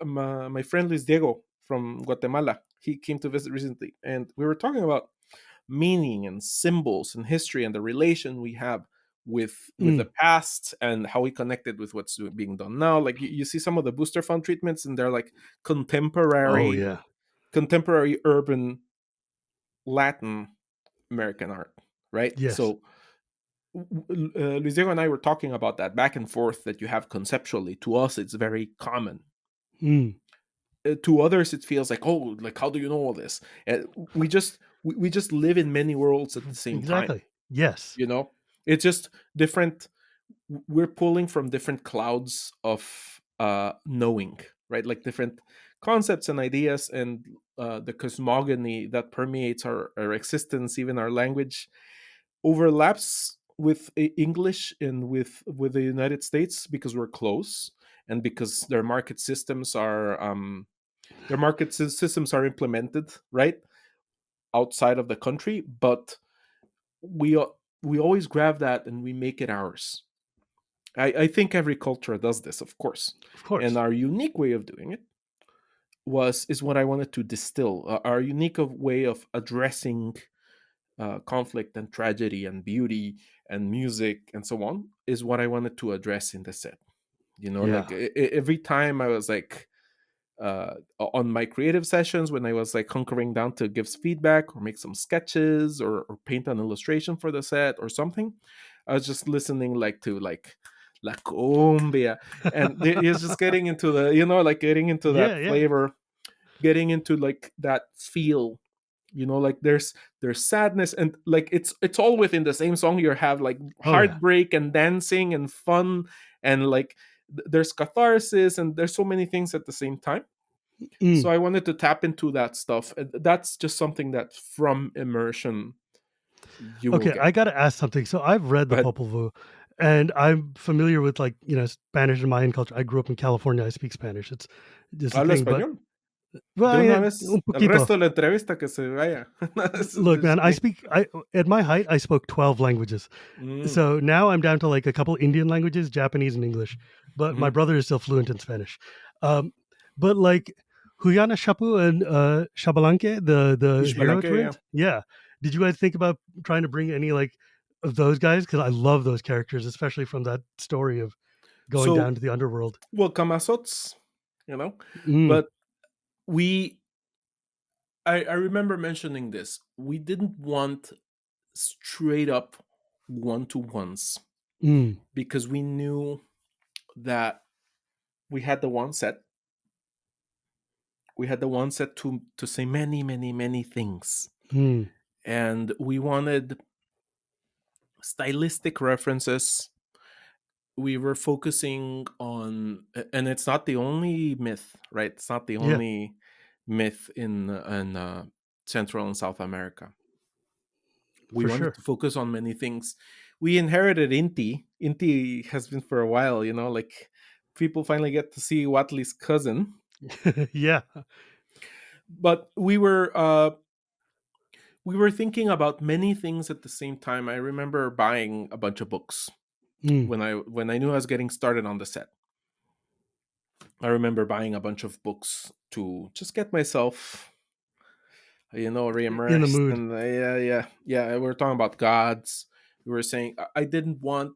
my friend Luis Diego from Guatemala. He came to visit recently, and we were talking about meaning and symbols and history and the relation we have with the Mm. past and how we connected with what's being done now. Like you see some of the booster fund treatments, and they're like Oh contemporary yeah. contemporary urban Latin American art, right? Yes. So Luis Diego and I were talking about that back and forth that you have conceptually. To us, it's very common. Mm. To others, it feels like, oh, like how do you know all this? And we just live in many worlds at the same time. Exactly. Yes. You know, it's just different. We're pulling from different clouds of knowing, right? Like different concepts and ideas, and the cosmogony that permeates our existence, even our language, overlaps with English and with the United States because we're close, and because their systems are implemented right outside of the country, but we we always grab that and we make it ours. I think every culture does this, of course, Of and course. our unique way of doing it was is what I wanted to distill. Our unique way of addressing conflict and tragedy and beauty and music and so on is what I wanted to address in the set. You know, Yeah. like every time I was like on my creative sessions when I was like hunkering down to give feedback or make some sketches or paint an illustration for the set or something, I was just listening like to like La Cumbia, and it's just getting into the like getting into Yeah. that Yeah. flavor, getting into like that feel. Like there's sadness, and like it's all within the same song. You have like Oh yeah. heartbreak and dancing and fun, and like there's catharsis, and there's so many things at the same time. So Mm. I wanted to tap into that stuff. That's just something that from immersion you will Okay, get. I gotta ask something. So I've read the But Popol Vuh, and I'm familiar with like Spanish and Mayan culture. I grew up in California. I speak Spanish. It's just a habla thing. But español. well, De una un vez, el poquito. resto de la entrevista que se vaya. No, Look, just man, I kidding. speak. I At my height, I spoke 12 languages. Mm, So now I'm down to like a couple Indian languages, Japanese and English. But my mhm. brother is still fluent in Spanish. Um, but like Huyana Shapu and Shabalanque, the hero Ishbalanque, yeah. twins, yeah. Did you guys think about trying to bring any like of those guys? Because I love those characters, especially from that story of going So, down to the underworld. well, Kamasots, you know, Mm. but we, I remember mentioning this. We didn't want straight up one to ones Mm. because we knew that we had the one set. We had the one set to say many, many, many things, Mm. and we wanted stylistic references. We were focusing on, and it's not the only myth, right? It's not the Yeah, only myth in Central and South America. We for wanted sure. to focus on many things. We inherited Inti. Inti has been for a while, like people finally get to see Watli's cousin. Yeah. But we were thinking about many things at the same time. I remember buying a bunch of books Mm. when I knew I was getting started on the set. I remember buying a bunch of books to just get myself, In the reimmersed. mood. And yeah. We were talking about gods. We were saying I didn't want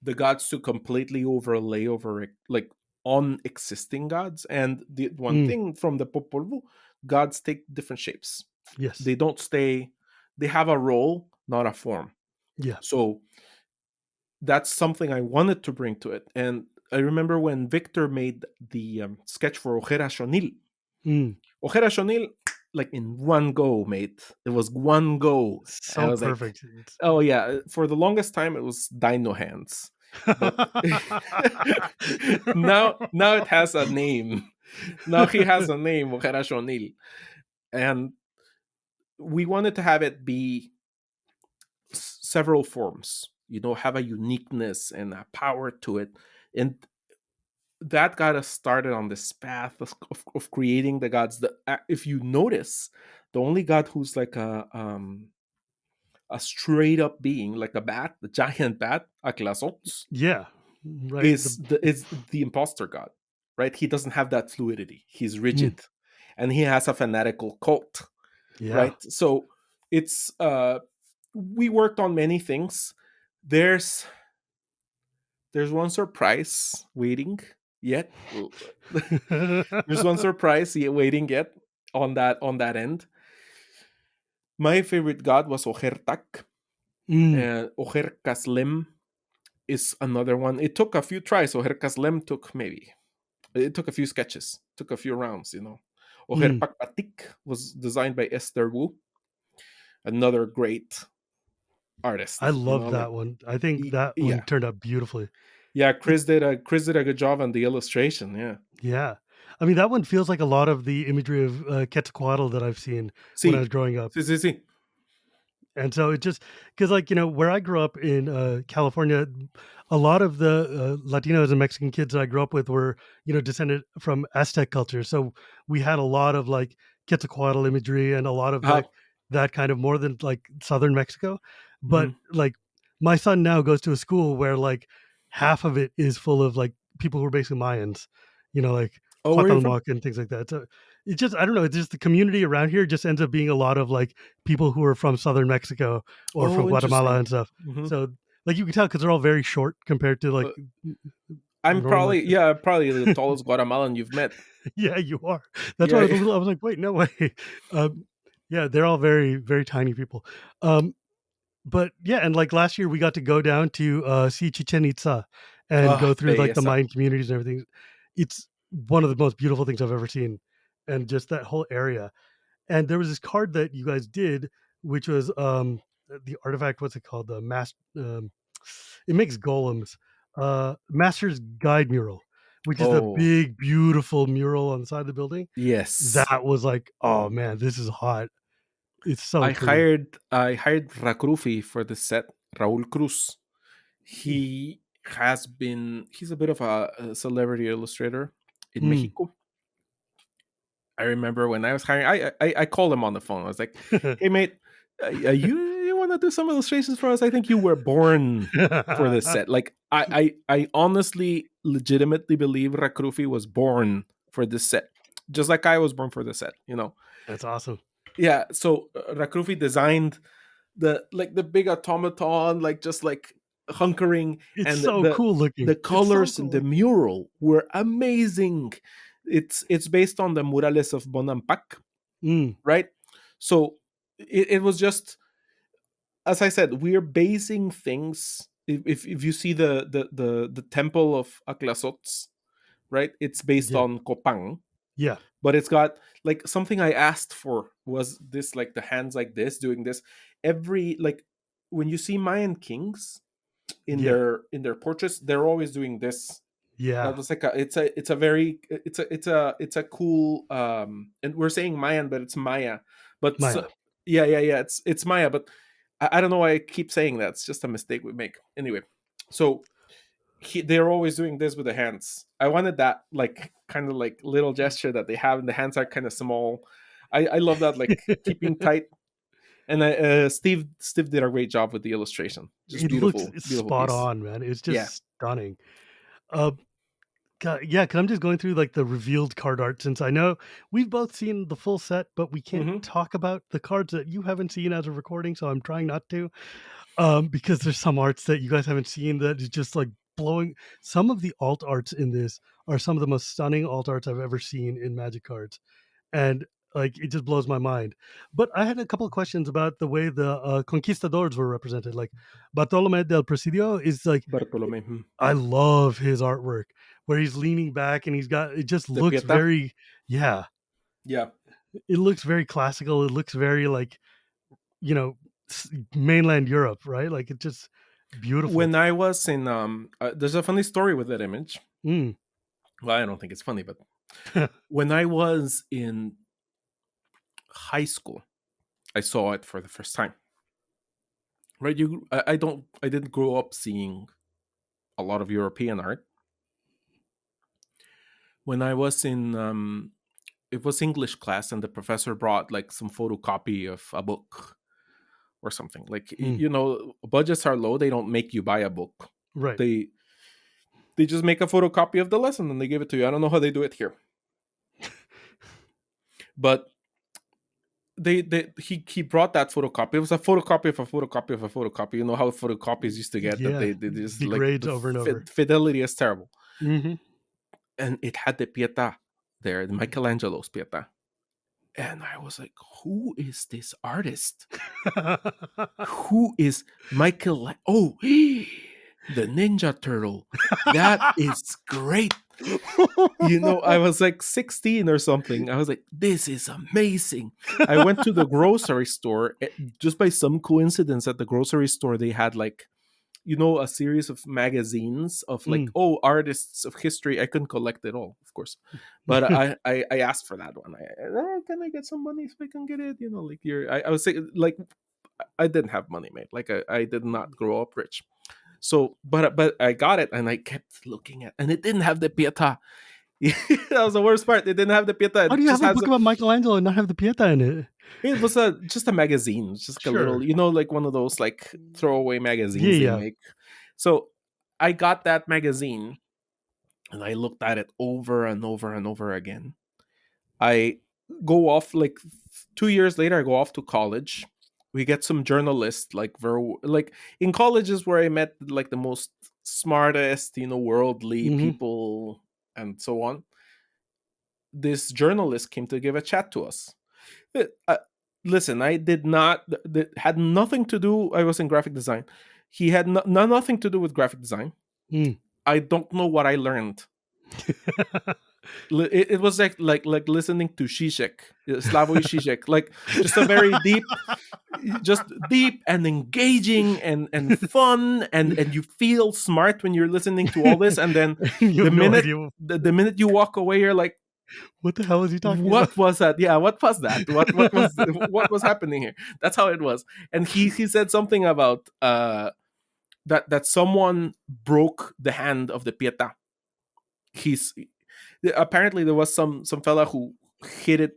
the gods to completely overlay over like on existing gods. And the one Mm. thing from the Popol Vuh, gods take different shapes. Yes. They don't stay. They have a role, not a form. Yeah. So that's something I wanted to bring to it. And I remember when Victor made the sketch for Ojera Shonil. Mm, Ojera Shonil, like in one go, mate. It was one go. And I so was like, perfect. It's- oh yeah. For the longest time, it was Dino Hands, but now it has a name. Now he has a name, Ojera Shonil, and we wanted to have it be several forms. You know, have a uniqueness and a power to it, and that got us started on this path of creating the gods. If you notice, the only god who's like a straight up being, like a bat, the giant bat, Aklasots, yeah, right. The is the imposter god, right? He doesn't have that fluidity. He's mm, rigid, and he has a fanatical cult, yeah. right? So it's we worked on many things. There's there's one surprise waiting yet. There's one surprise waiting yet on that end. My favorite god was Ojertak, Mm, and Ojer Kaslem is another one. It took a few tries. Ojer Kaslem took maybe it took a few sketches, took a few rounds. You know, Ojer mm. Pakpatik was designed by Esther Wu, another great I artist. You love know, like that one. I think that one yeah, turned out beautifully. yeah. It, Chris did a good job on the illustration. Yeah. yeah. I mean, that one feels like a lot of the imagery of Quetzalcoatl that I've seen when I was See, growing up. see, see, see. And so it just because, like, where I grew up in California, a lot of the Latinos and Mexican kids that I grew up with were, descended from Aztec culture. So we had a lot of like Quetzalcoatl imagery and a lot of Uh, like that kind of more than like southern Mexico. But mhm. like my son now goes to a school where like half of it is full of like people who are basically Mayans, like Oh, where are you from? Cuauhtémoc and things like that. So it's just I don't know. It's just the community around here just ends up being a lot of like people who are from southern Mexico or from Oh, Guatemala interesting. and stuff. Hmm. So like you can tell because they're all very short compared to like I'm normal probably Mexicans. yeah, probably the tallest Guatemalan you've met. Yeah, you are. That's why I was Yeah. a little. I was like, wait, no way. Um, yeah, they're all very very tiny people. Um, but yeah, and like last year we got to go down to see Chichen Itza and Ah, go through like the belleza. Mayan communities and everything. It's one of the most beautiful things I've ever seen, and just that whole area. And there was this card that you guys did, which was the artifact. What's it called? The master. It makes golems. Master's Guide mural, which is the Oh, big, beautiful mural on the side of the building. yes. That was like, oh man, this is hot. It's so I pretty. hired Rakrufi for the set, Raul Cruz. He's a bit of a celebrity illustrator in Mm. Mexico. I remember when I was hiring, I called him on the phone. I was like, "Hey, mate, you want to do some illustrations for us? I think you were born for this set. Like, I honestly, legitimately believe Rakrufi was born for this set, just like I was born for the set. You know? That's awesome. Yeah. So Rakrufi designed the big automaton, like just like hunkering, It's and so cool the looking. It's so colors in cool the looking. mural were amazing. It's based on the murales of Bonampak, Mm. right? So it was just, as I said, we're basing things. If you see the temple of Aklasots, right? It's based Yeah. on Kopang, Yeah. but it's got like something I asked for was this, like the hands like this doing this. Every like when you see Mayan kings Yeah. in their portraits, they're always doing this. That Yeah. was like it's a very it's a cool and we're saying Mayan, but it's Maya. But Maya. yeah, yeah, yeah, it's Maya, but I don't know why I keep saying that. It's just a mistake we make. Anyway, so they're always doing this with the hands. I wanted that like kind of like little gesture that they have, and the hands are kind of small. I love that, like keeping tight. And Steve did a great job with the illustration. Just It looks beautiful, beautiful spot piece. on, man. It's Yeah. just stunning. Uh, yeah, because I'm just going through like the revealed card art since I know we've both seen the full set, but we can't Hmm. talk about the cards that you haven't seen as a recording. So I'm trying not to, because there's some arts that you guys haven't seen that is just like blowing. Some of the alt arts in this are some of the most stunning alt arts I've ever seen in Magic cards, and Like, it just blows my mind. But I had a couple of questions about the way the conquistadors were represented. Like, Bartolome del Presidio is like, Bartolome. I love his artwork where he's leaning back and he's got, it just De looks Pietà. very, yeah, Yeah. it looks very classical. It looks very like, you know, mainland Europe, right? Like, it's just beautiful. When I was in, there's a funny story with that image. Mm. Well, I don't think it's funny, but when I was in high school, I saw it for the first time. Right? I didn't grow up seeing a lot of European art. When I was in, it was English class, and the professor brought like some photocopy of a book or something. Like, Mm. budgets are low. They don't make you buy a book. Right. They just make a photocopy of the lesson and they give it to you. I don't know how they do it here, but he brought that photocopy. It was a photocopy of a photocopy of a photocopy. You know how photocopies used to get that Yeah. they just like Degrades the over and over. fidelity is terrible. Mm-hmm. And it had the Pietà there, the Michelangelo's Pietà. And I was like, who is this artist? Who is Michael? Oh, the Ninja Turtle. That is great. I was like 16 or something. I was like, this is amazing. I went to the grocery store. Just by some coincidence, at the grocery store, they had like, a series of magazines of like, Mm. artists of history. I couldn't collect it all, of course, but I asked for that one. Can I get some money so I can get it? Like I was saying, like, I didn't have money, mate. Like I did not grow up rich. So, but I got it, and I kept looking at, and it didn't have the Pietà. That was the worst part. It didn't have the Pietà. How It do you have just a has book about Michelangelo and not have the Pietà in it? it was just a magazine, just like a Sure. little, like one of those like throwaway magazines they Yeah. make. So I got that magazine, and I looked at it over and over and over again. I go off like 2 years later. I go off to college. We get some journalists, like in colleges where I met like the most smartest, worldly Mm-hmm. people and so on. This journalist came to give a chat to us. Uh, Listen, I did not had nothing to do. I was in graphic design. He had nothing to do with graphic design. Mm. I don't know what I learned. It was like listening to Zizek, Slavoj Zizek, like just a very deep and engaging and fun, and you feel smart when you're listening to all this, and then You the have no minute idea the minute you walk away, you're like, what the hell is he talking about. what was that? Yeah, what was that? What was happening here? That's how it was. And he said something about that someone broke the hand of the Pietà. He's apparently there was some fella who hit it,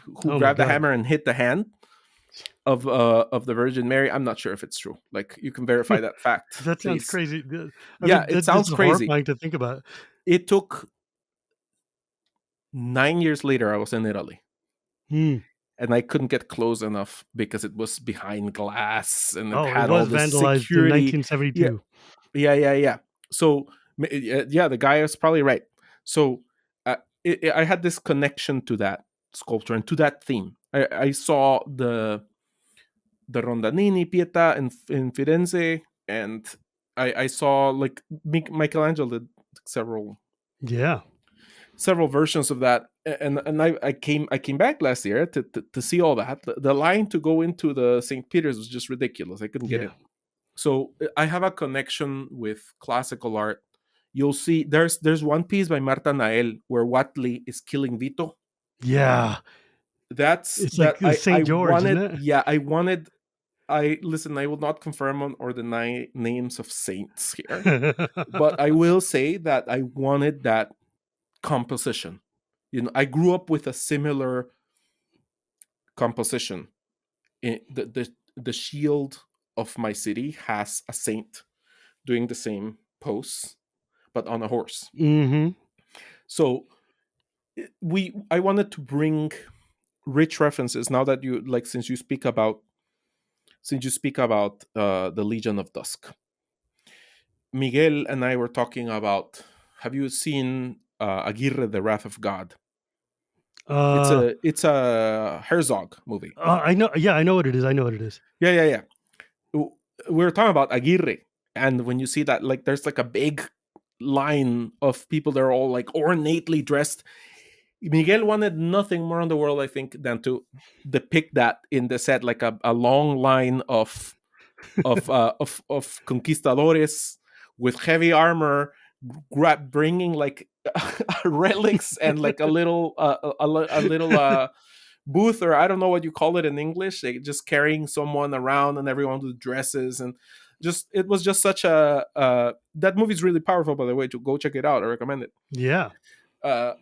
who Oh my grabbed the god. hammer and hit the hand of the Virgin Mary. I'm not sure if it's true. Like, you can verify that fact. That sounds Please. crazy. Yeah, it This sounds is crazy. horrifying to think about. It took 9 years later. I was in Italy. Mm. And I couldn't get close enough because it was behind glass and it Oh, had it all was this vandalized in security. 1972. Yeah. So yeah, the guy was probably right. So I had this connection to that sculpture and to that theme. I saw the Rondanini Pietà in Firenze, and I saw like Michelangelo did several Yeah. versions of that, and I came back last year to see all that. The line to go into the St. Peter's was just ridiculous. I couldn't get Yeah. in. So I have a connection with classical art. You'll see there's one piece by Marta Nael where Watley is killing Vito. Yeah. That's It's that like St. George, wanted. isn't it? Yeah, I wanted. I listen. I will not confirm or deny names of saints here, but I will say that I wanted that composition. I grew up with a similar composition. The shield of my city has a saint doing the same pose, but on a horse. Mm-hmm. So I wanted to bring rich references. Now that you like, since you speak about the Legion of Dusk, Miguel and I were talking about. Have you seen Aguirre, the Wrath of God? Uh, it's a Herzog movie. I know. Yeah, I know what it is. I know what it is. Yeah, yeah, yeah. We were talking about Aguirre, and when you see that, like, there's like a big line of people that are all like ornately dressed. Miguel wanted nothing more in the world, I think, than to depict that in the set, like a long line of conquistadores with heavy armor, bringing like relics and like a little booth, or I don't know what you call it in English. They just carrying someone around and everyone with dresses, and just it was just such a that movie's really powerful, by the way. To go check it out, I recommend it. Yeah. Uh,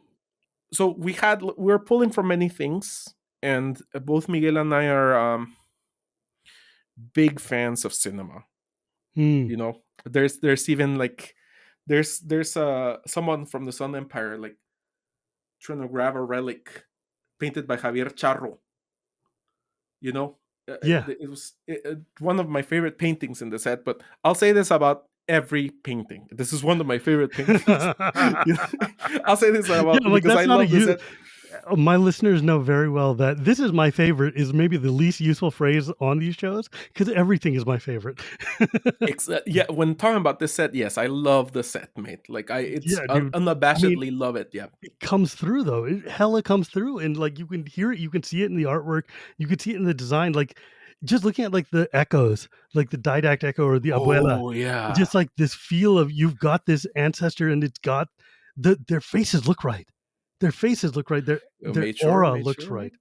so we're pulling from many things, and both Miguel and I are big fans of cinema. Hmm. You know, there's even like there's someone from the Sun Empire like trying to grab a relic painted by Javier Charro. You know, Yeah. it was one of my favorite paintings in the set. But I'll say this about every painting: this is one of my favorite paintings. You know, I'll say this Yeah, about, like because I that's not a love the you. set. My listeners know very well that this is my favorite is maybe the least useful phrase on these shows because everything is my favorite. Yeah, when talking about this set, yes, I love the set, mate. Like it's Yeah, dude. I mean, unabashedly love it. Yeah. it comes through though. It hella comes through, and like you can hear it, you can see it in the artwork, you can see it in the design. Like just looking at like the echoes, like the didact echo or the abuela, Oh yeah, just like this feel of you've got this ancestor, and it's got their faces look right. Their faces look right. Their aura made looks sure, right, mate.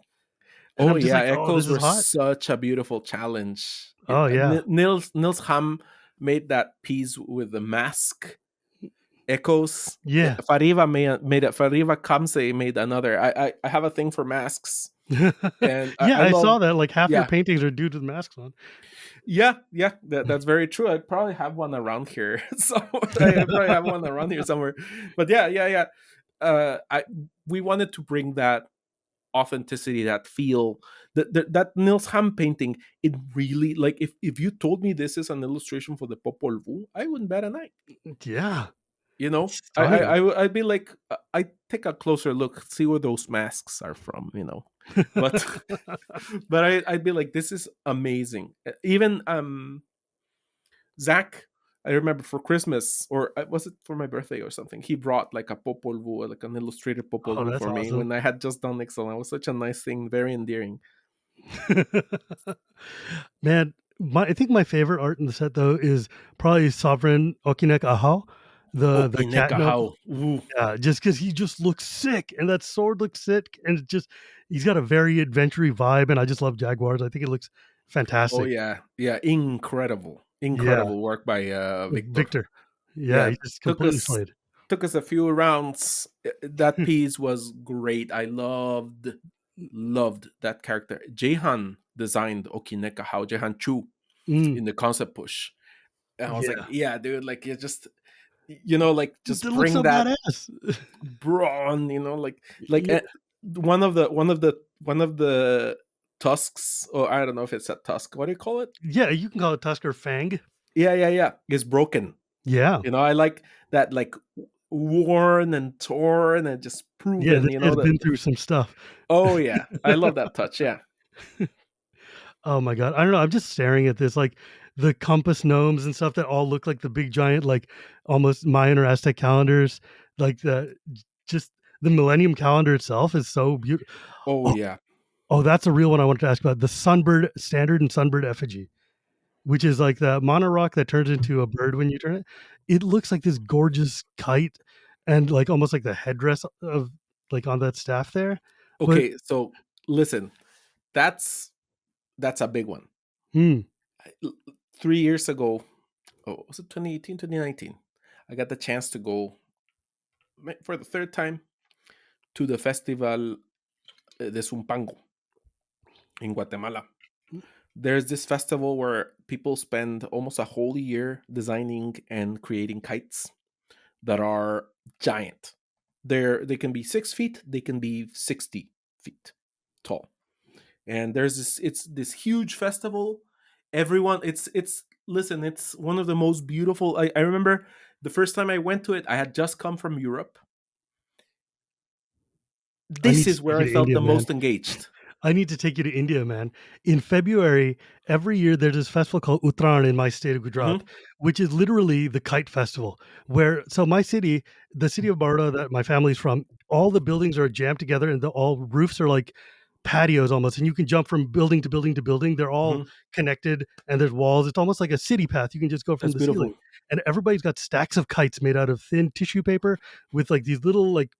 and Oh I'm just yeah, like, oh, this echoes is were hot. such a beautiful challenge. Oh yeah, Nils Ham made that piece with the mask echoes. yeah. Fariva made it. Fariva Kamse made another. I have a thing for masks, and Yeah, I I love. saw that. Like half your Yeah, paintings are dudes with masks on. yeah, yeah. That's very true. I probably have one around here. So I probably have one around here somewhere. But yeah, yeah, yeah. I We wanted to bring that authenticity, that feel, that Nils Ham painting. It really, like, if you told me this is an illustration for the Popol Vuh, I wouldn't bat an eye. Yeah, You know, stunning. I'd be like, I take a closer look, see where those masks are from. You know, but but I'd be like, this is amazing. Even Zach, I remember for Christmas, or was it for my birthday or something, he brought like a Popol Vuh, like an illustrated Popol Oh, Vuh that's for me awesome. when I had just done Ixalan. It was such a nice thing, very endearing. Man, I think my favorite art in the set though is probably Sovereign Okinek Ahau, the cat Okineka note. how. Ooh. Yeah, just because he just looks sick, and that sword looks sick, and it just he's got a very adventure vibe, and I just love jaguars. I think it looks Oh fantastic. yeah, yeah, incredible, Yeah, incredible work by Victor. Victor. Yeah, Yeah, he just took completely us slayed. took us a few rounds. That piece was great. I loved that character. Jehan designed Okineka how, Jehan Chu, Mm, in the concept push. And I was like, yeah, yeah, dude, like you just, like it just looks bring so that badass. brawn, like Yeah, one of the tusks, or I don't know if it's a tusk. What do you call it? yeah, you can call it Tusker Fang. Yeah, yeah, yeah. Is broken. Yeah, I like that, like worn and torn and just yeah, proven. this guy's been through some stuff. Oh yeah, I love that touch. Yeah. Oh my god, I don't know, I'm just staring at this, like, the compass gnomes and stuff that all look like the big giant, like, almost Mayan or Aztec calendars, like, just the Millennium calendar itself is so beautiful. Oh Oh, yeah. oh, that's a real one I wanted to ask about, the Sunbird Standard and Sunbird Effigy, which is like the mono rock that turns into a bird when you turn it. It looks like this gorgeous kite and, like, almost like the headdress of like, on that staff there, but Okay, so listen, that's a big one. mm, 3 years ago, oh, was it 2018, 2019? I got the chance to go for the third time to the festival de Zumpango in Guatemala. There's this festival where people spend almost a whole year designing and creating kites that are giant. They can be 6 feet, they can be 60 feet tall. And there's it's this huge festival. Everyone, it's listen, it's one of the most beautiful. I remember the first time I went to it, I had just come from Europe. I this need to is take where you I to felt India, the man. most engaged. I need to take you to India, man. In February, every year there's this festival called Uttaran in my state of Gujarat, Hmm. which is literally the kite festival. Where so my city, the city of Baroda that my family's from, all the buildings are jammed together and the all roofs are like patios almost, and you can jump from building to building to building. They're all Hmm. connected and there's walls. It's almost like a city path. You can just go from That's the ceiling. beautiful. And everybody's got stacks of kites made out of thin tissue paper with like these little like,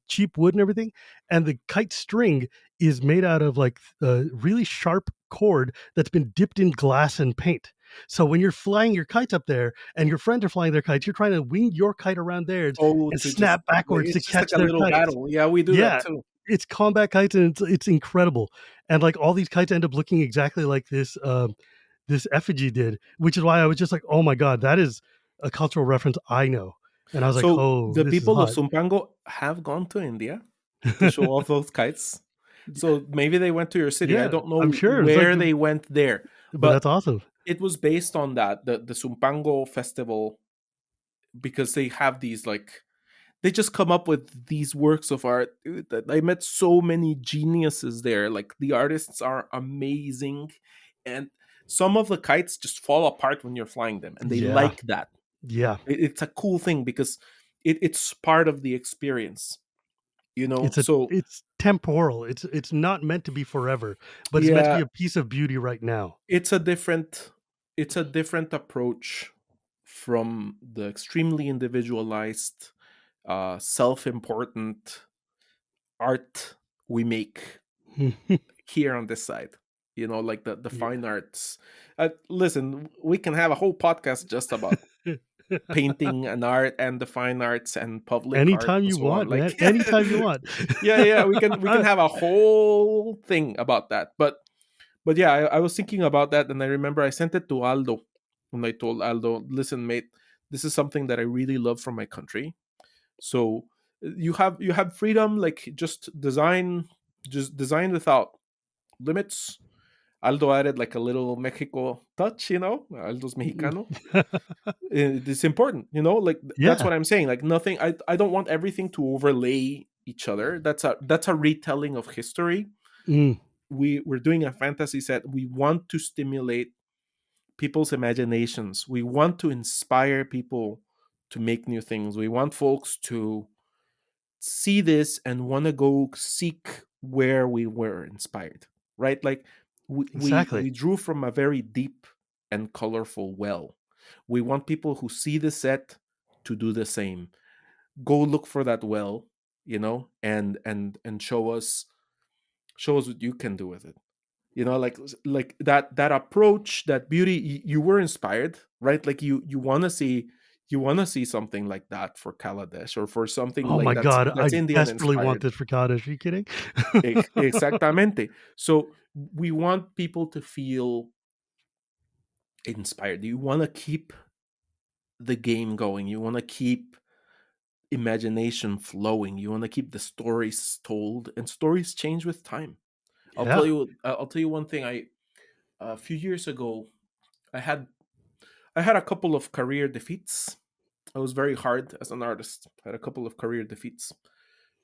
cheap wood and everything. And the kite string is made out of like a really sharp cord that's been dipped in glass and paint. So when you're flying your kites up there and your friends are flying their kites, you're trying to wing your kite around theirs Oh, and to just snap like backwards to it's just like catch a their little kites. battle. Yeah, we do that Yeah, too. it's combat kites and it's incredible. And like all these kites end up looking exactly like this effigy did, which is why I was just like, oh my god, that is a cultural reference I know. And I was like, So oh, the this is people of hot. Sumpango have gone to India to show off those kites. So maybe they went to your city. I Yeah, don't I'm know sure it's like, where they went there, but but that's awesome. it was based on that the Sumpango festival, because they have these like they just come up with these works of art. That I met so many geniuses there. Like the artists are amazing, and some of the kites just fall apart when you're flying them, and they Yeah, like that. yeah. It's a cool thing because it's part of the experience, you know. It's a So it's temporal. It's not meant to be forever, but it's meant to be yeah, a piece of beauty right now. it's a different approach from the extremely individualized, self-important art we make here on this side, you know, like the Yeah. fine arts. Listen, we can have a whole podcast just about painting and art and the fine arts and public art Anytime and you so on, want, like man. Anytime you want. yeah, we can have a whole thing about that. But yeah, I was thinking about that, and I remember I sent it to Aldo, and I told Aldo, listen mate, this is something that I really love from my country. So you have freedom, like just design without limits. Aldo added like a little Mexico touch, you know. Aldo's Mexicano. It's important, you know. Like that's Yeah. what I'm saying. Like nothing. I don't want everything to overlay each other. That's a retelling of history. Mm, We're doing a fantasy set. We want to stimulate people's imaginations. We want to inspire people to make new things. We want folks to see this and want to go seek where we were inspired, right? Like we exactly. drew from a very deep and colorful well. We want people who see the set to do the same. Go look for that well, you know, and show us what you can do with it. You know, like that approach, that beauty. You were inspired, right? Like you want to see something like that for Kaladesh, or for something Oh like my that's god, I that's Indian desperately want inspired. this for Kaddish. Are you kidding? Exactamente. So we want people to feel inspired. You want to keep the game going. You want to keep imagination flowing. You want to keep the stories told, and stories change with time. I'll tell Yeah. you. I'll tell you one thing. A few years ago, I had I had a couple of career defeats. I was very hard as an artist. I had a couple of career defeats.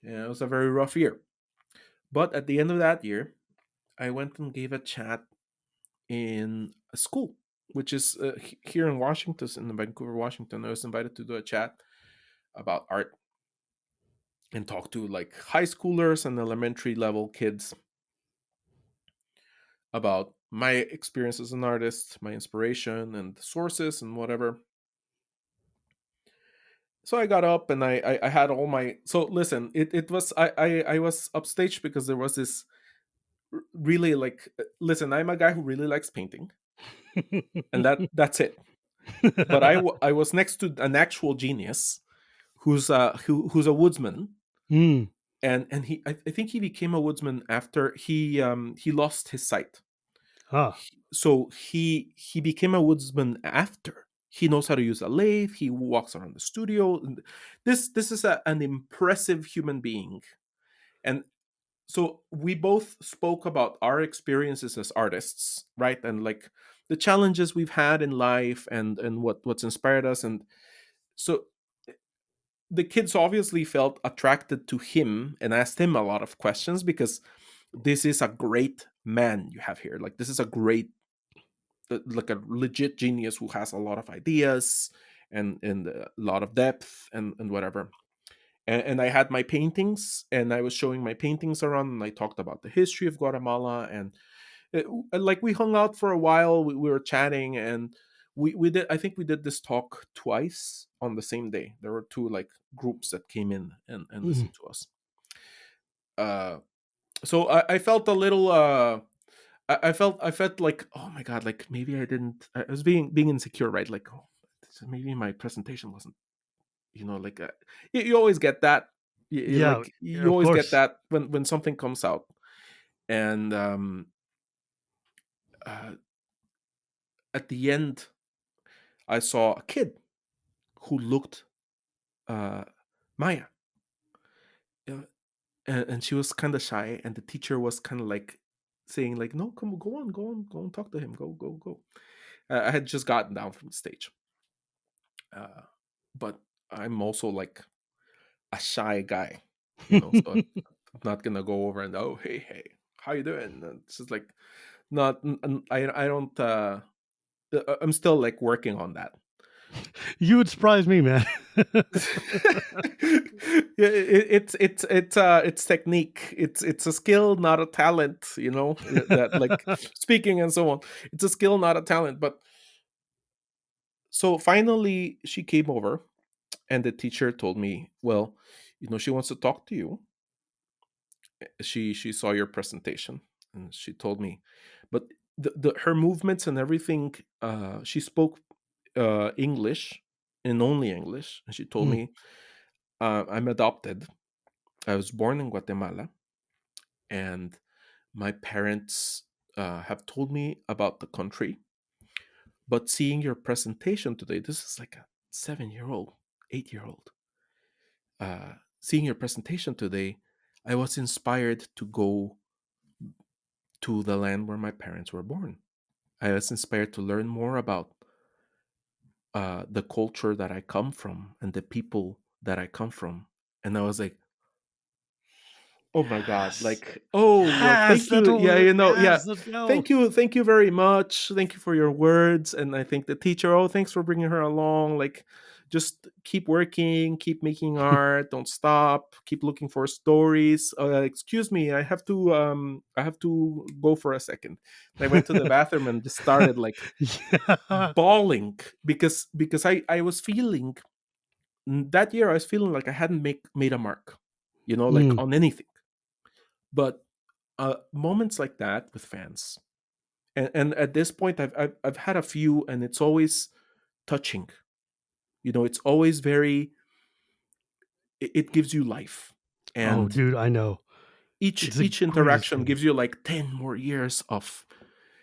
Yeah, it was a very rough year. But at the end of that year, I went and gave a chat in a school, which is here in Washington, in Vancouver, Washington. I was invited to do a chat about art and talk to like high schoolers and elementary level kids about my experience as an artist, my inspiration and sources and whatever. So I got up and I had all my. So listen, it was I was upstaged because there was this really like, listen, I'm a guy who really likes painting, and that's it. But I was next to an actual genius who's a woodsman, Mm. and I think he became a woodsman after he lost his sight. Ah, So he became a woodsman after. He knows how to use a lathe. He walks around the studio. This is an impressive human being. And so we both spoke about our experiences as artists, right? And like the challenges we've had in life, and what's inspired us. And so the kids obviously felt attracted to him and asked him a lot of questions, because this is a great man you have here. Like, this is a great, like a legit genius who has a lot of ideas and a lot of depth and whatever. And I had my paintings, and I was showing my paintings around, and I talked about the history of Guatemala, and like, we hung out for a while. We were chatting, and we did, I think we did this talk twice on the same day. There were two, like, groups that came in and Mhm. listened to us. uh so I felt a little, I felt like, oh my god, like, maybe I didn't, I was being insecure, right? Like, oh, maybe my presentation wasn't, like, you always get that. Yeah, Like, yeah, you of always get course. that when something comes out. And uh, at the end, I saw a kid who looked, uh, Maya, uh, and she was kind of shy, and the teacher was kind of like saying, like, no, come, go on, go on, go and talk to him, go, go, go. I had just gotten down from the stage, uh, but I'm also like a shy guy, so I'm not gonna go over and, oh, hey, hey, how you doing? And it's just like, not, I don't, I'm still like working on that. You would surprise me, man. Yeah, it's technique. It's a skill, not a talent. That, like, speaking and so on. It's a skill, not a talent. But so finally, she came over, and the teacher told me, well, she wants to talk to you. She saw your presentation, and she told me, but her movements and everything. She spoke English, and only English, and she told Mm. me, I'm adopted. I was born in Guatemala, and my parents have told me about the country. But seeing your presentation today, this is like a 7-year old, 8-year old. Seeing your presentation today, I was inspired to go to the land where my parents were born. I was inspired to learn more about the culture that I come from and the people that I come from. And I was like, oh my god, Yes. like, oh, well, Yes, thank that's you. what Yeah, we're yeah. yes, let's go. Thank you very much. Thank you for your words. And I think the teacher, oh, thanks for bringing her along. Like, just keep working, keep making art, don't stop, keep looking for stories. Excuse me, I have to go for a second. And I went to the bathroom and just started, like, Yeah. bawling, because I was feeling, that year I was feeling like I hadn't made a mark, like, Mm. on anything. But moments like that with fans, and at this point, I've had a few, and it's always touching. It's always very. It gives you life, Oh, and dude, I know. each It's the each greatest interaction feeling. gives you like 10 more years of,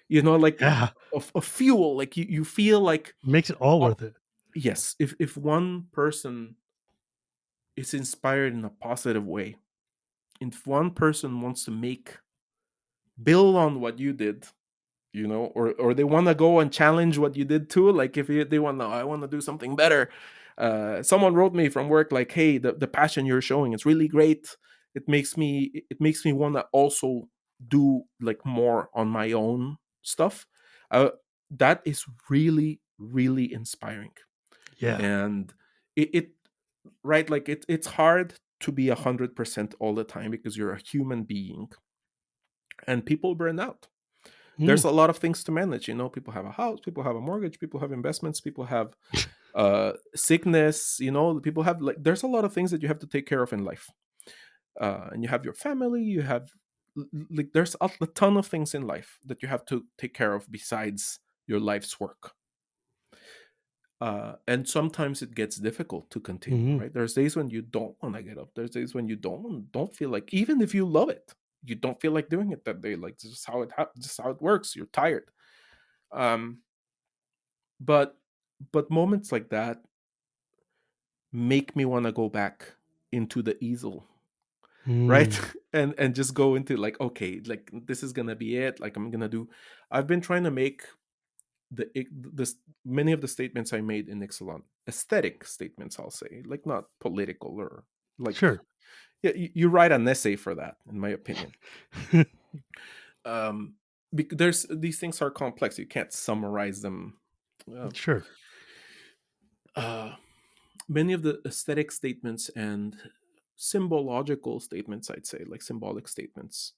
like, Yeah. of fuel. Like, you feel like, Makes it all oh, worth it. yes, if one person is inspired in a positive way, if one person wants to build on what you did, or they want to go and challenge what you did too, like, if they want to, I want to do something better. Someone wrote me from work, like, hey, the passion you're showing is really great. It makes me want to also do, like, more on my own stuff. uh, that is really, really inspiring. Yeah. And it right, like, it's hard to be 100% all the time, because you're a human being, and people burn out. There's Mm. a lot of things to manage. People have a house, people have a mortgage, people have investments, people have sickness. People have, like, there's a lot of things that you have to take care of in life. And you have your family, you have, like, there's a ton of things in life that you have to take care of besides your life's work. And sometimes it gets difficult to continue, Mhm. right? There's days when you don't want to get up. There's days when you don't feel like, even if you love it, you don't feel like doing it that day. Like, this is how it happens. This is how it works. You're tired. um but moments like that make me want to go back into the easel, right? Mm. And just go into, like, okay, like, this is gonna be it. Like, I've been trying to make this many of the statements I made in Ixalan. aesthetic statements, I'll say, like not political or like, Sure. yeah, you write an essay for that, in my opinion. um there's these things are complex, you can't summarize them. uh, Sure. uh Many of the aesthetic statements and symbological statements, I'd say, like symbolic statements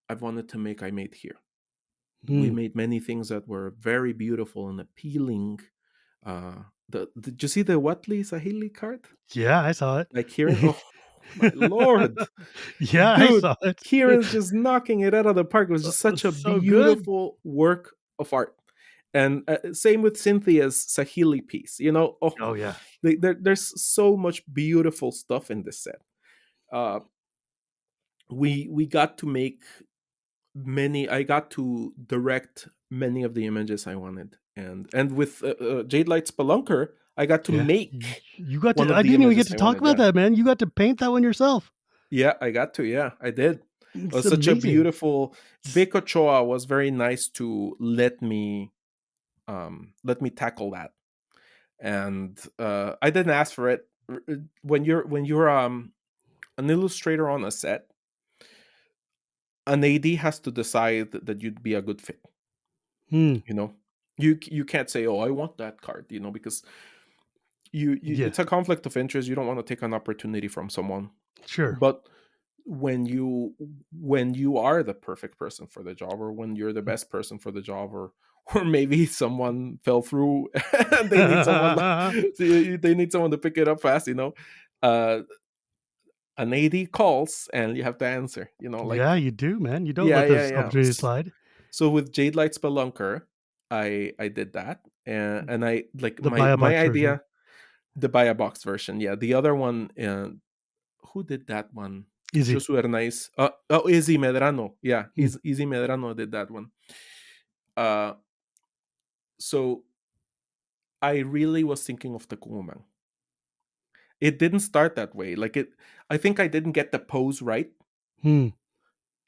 I've wanted to make, I made here. We Hmm. made many things that were very beautiful and appealing. Did you see the Watley Sahili card? Yeah, I saw Like Kieran, oh my lord, Yeah, I dude, saw it. Kieran's just knocking it out of the park. It was just such a So good. beautiful work of art. And same with Cynthia's Sahili piece. Oh, Oh yeah. there's so much beautiful stuff in this set. Uh, we got to make many. I got to direct many of the images I wanted, and with Jade Light Spelunker, I got to Yeah. make You got one to of I the didn't even get images to I talk wanted. about Yeah, that, man. You got to paint that one yourself. yeah, I got to. Yeah, I did. It It's was such a amazing. beautiful. Vic Ochoa was very nice to let me tackle that, and I didn't ask for it. When you're an illustrator on a set, an AD has to decide that you'd be a good fit. Hmm. You know, you can't say, "Oh, I want that card," because Yeah. it's a conflict of interest. You don't want to take an opportunity from someone. Sure. But when you are the perfect person for the job, or when you're the best person for the job, or maybe someone fell through and they need someone they need someone to pick it up fast. Uh, an AD calls and you have to answer. Yeah, Like, you do, man. You don't yeah, let yeah, this yeah. opportunity slide. So with Jade Light Spelunker, I did that, and I like The my buy a my box version. idea, the buy a box version. Yeah, the other one. Who did that one? Easy. Josu Hernaiz. Izzy Medrano. Yeah, Hmm. Izzy Medrano did that one. Uh, so I really was thinking of the Kuman. It didn't start that way. I think I didn't get the pose right. Hmm.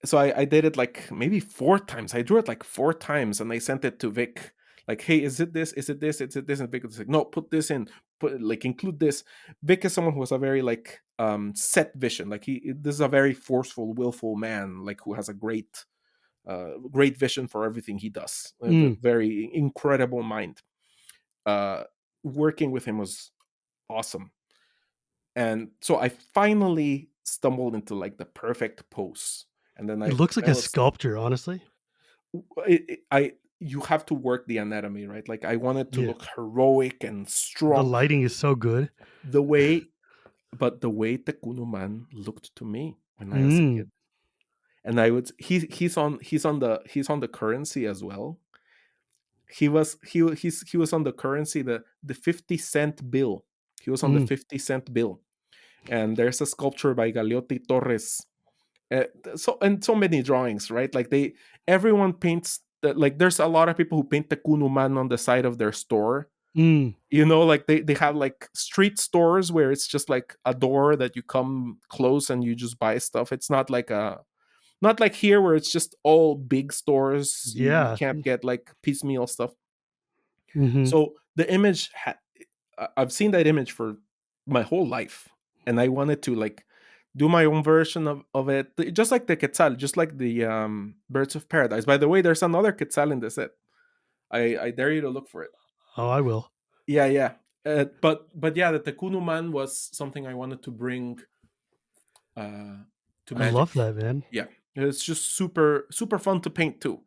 So I did it like maybe 4 times. I drew it like 4 times, and I sent it to Vic. Like, hey, is it this? Is it this? Is it this? And Vic was like, no, put this in. Put like include this. Vic is someone who has a very like set vision. Like this is a very forceful, willful man. Like who has a great vision for everything he does. A Hmm. very incredible mind. Uh, Working with him was awesome, and so I finally stumbled into like the perfect pose. And then It I looks like I a was sculpture, honestly. I you have to work the anatomy, right? Like I wanted to Yeah. look heroic and The strong, lighting is so good. the way, but the way Tekunuman looked to me when I was a Mm. kid. And I would he's on the currency as well. He was on the currency, the 50-cent bill. He was on the Mm. 50-cent bill. And there's a sculpture by Galeotti Torres. So many drawings, right? Like everyone paints like there's a lot of people who paint the Kunuman on the side of their store. Mm. Like they have like street stores where it's just like a door that you come close and you just buy stuff. It's not like here where it's just all big stores. You Yeah. can't get like piecemeal stuff. Mhm. So the image I've seen that image for my whole life, and I wanted to like do my own version of it, just like the Quetzal, just like the Birds of Paradise. By the way, there's another Quetzal in the set. I dare you to look for it. Oh, I will. Yeah, yeah. But yeah, the Tekunu Man was something I wanted to bring uh, to I love Magic. that, man. Yeah, it's just super super fun to paint too.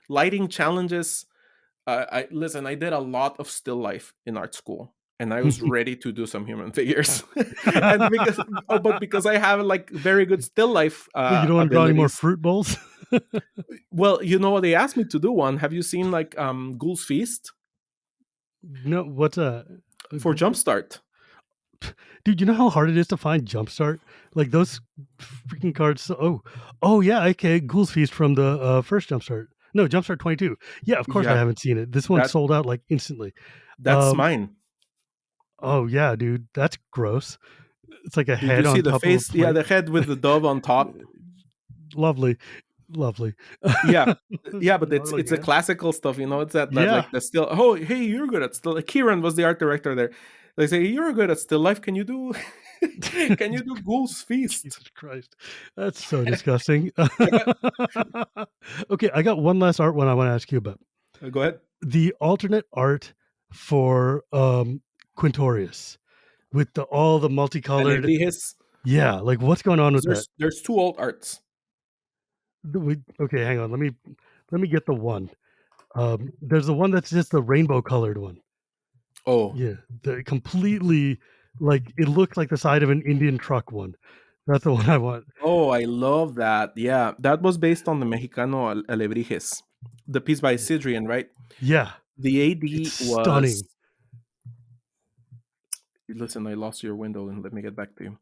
Lighting challenges. I listen. I did a lot of still life in art school, and I was ready to do some human figures. And because I have like very good still life Well, you don't wanna draw any more abilities. fruit bowls? Well, they asked me to do one. Have you seen like Ghoul's Feast No, what's a for Ghoul Fist? Jumpstart? Dude, you know how hard it is to find Jumpstart? Like, those freaking cards oh, yeah, okay, Ghoul's Feast from the, first Jumpstart. No, Jumpstart 22. Yeah, of course I Yeah, haven't seen it. This one that sold out, like, instantly. that's Um, mine. oh, yeah, dude, that's gross. It's like a Did head you see on the top of a face? Yeah, plate. the head with the dove on top. Lovely. Lovely. Yeah, yeah, but Gnarly it's a hand. classical stuff, you know. It's that Yeah. like the still. Oh, hey, you're good at still. Like Kieran was the art director there. They say you're good at still life. Can you do? Can you do Ghoul's Feast? Jesus Christ. That's so disgusting. Okay, I got one last art one I want to ask you about. Go ahead. The alternate art for Quintorius with all the multicolored. Alebrijes. Yeah, like what's going on with that? There's two alt arts. Okay, hang on. Let me get the one. There's the one that's just the rainbow colored one. Oh, Yeah, the completely like it looked like the side of an Indian truck one. That's the one I want. oh, I love that. Yeah, that was based on the Mexicano Alebrijes, the piece by Sidrian, right? Yeah, The it's AD was. stunning. Listen, I lost your window, and let me get back to you.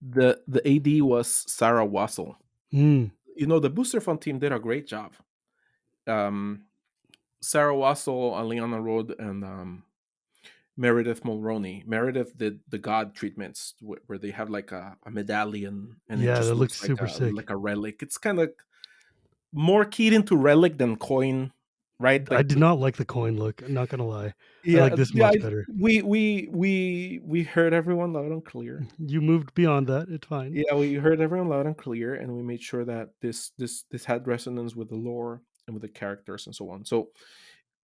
The AD was Sarah Wassel. Mm, You know, the Booster Fund team did a great job. Um, Sarah Wassel, Aliana Rode, and Meredith Mulroney. Meredith did the God treatments where they have like a medallion and it yeah, that just looks looks super sick. like a relic. It's kind of more keyed into relic than coin, right? I Like did not like the coin look. I'm not gonna lie. I like yeah, this yeah. much better. We heard everyone loud and clear. You moved beyond that. It's fine. Yeah, we heard everyone loud and clear, and we made sure that this had resonance with the lore and with the characters and so on. So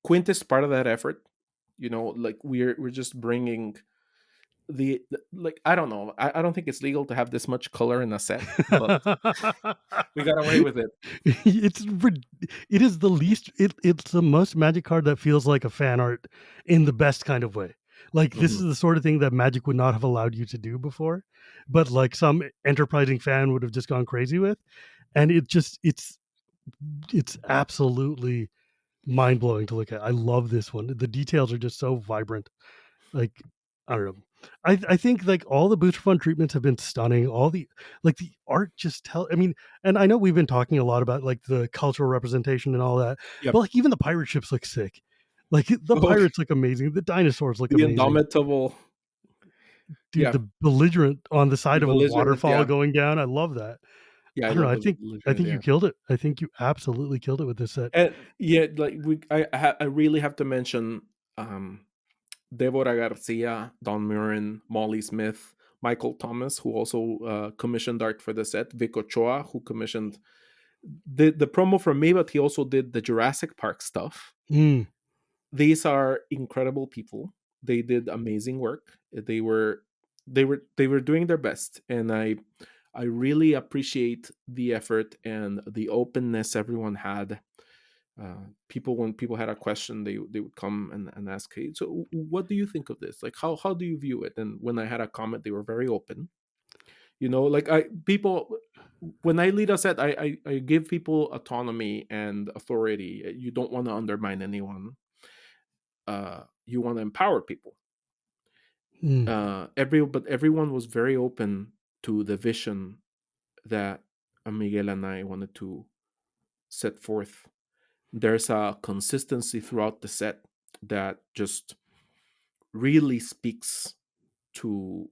Quint is part of that effort. You know, like we're just bringing like I don't know. I don't think it's legal to have this much color in a set, but we got away with it. It is the least it's the most Magic card that feels like a fan art in the best kind of way. Like this Mhm. is the sort of thing that Magic would not have allowed you to do before, but like some enterprising fan would have just gone crazy with, and it's absolutely mind blowing to look at. I love this one. The details are just so vibrant. Like I don't know. I think like all the booster fund treatments have been stunning. All the like the art just tell. I mean, and I know we've been talking a lot about like the cultural representation and all that, but Yep. like even the pirate ships look sick. Like the Oh, pirates look amazing. The dinosaurs look the amazing. indomitable. Dude, Yeah, the belligerent on the the side of a belligerent. waterfall Yeah, going down. I love that. yeah. I I don't know. love the I belligerent. think you Yeah, killed it. I think you absolutely killed it with this set. and yeah, like I really have to mention um Deborah Garcia, Don Murin, Molly Smith, Michael Thomas, who also commissioned art for the set, Vic Ochoa, who commissioned the promo from me, but he also did the Jurassic Park stuff. Mm, These are incredible people. They did amazing work. They were doing their best, and I really appreciate the effort and the openness everyone had. People, when people had a question, they would come and ask, hey, so what do you think of this? Like how do you view it? And when I had a comment, they were very open. You know, like I people when I lead a set, I give people autonomy and authority. You don't want to undermine anyone. You want to empower people. mm, But everyone was very open to the vision that Miguel and I wanted to set forth. There's a consistency throughout the set that just really speaks to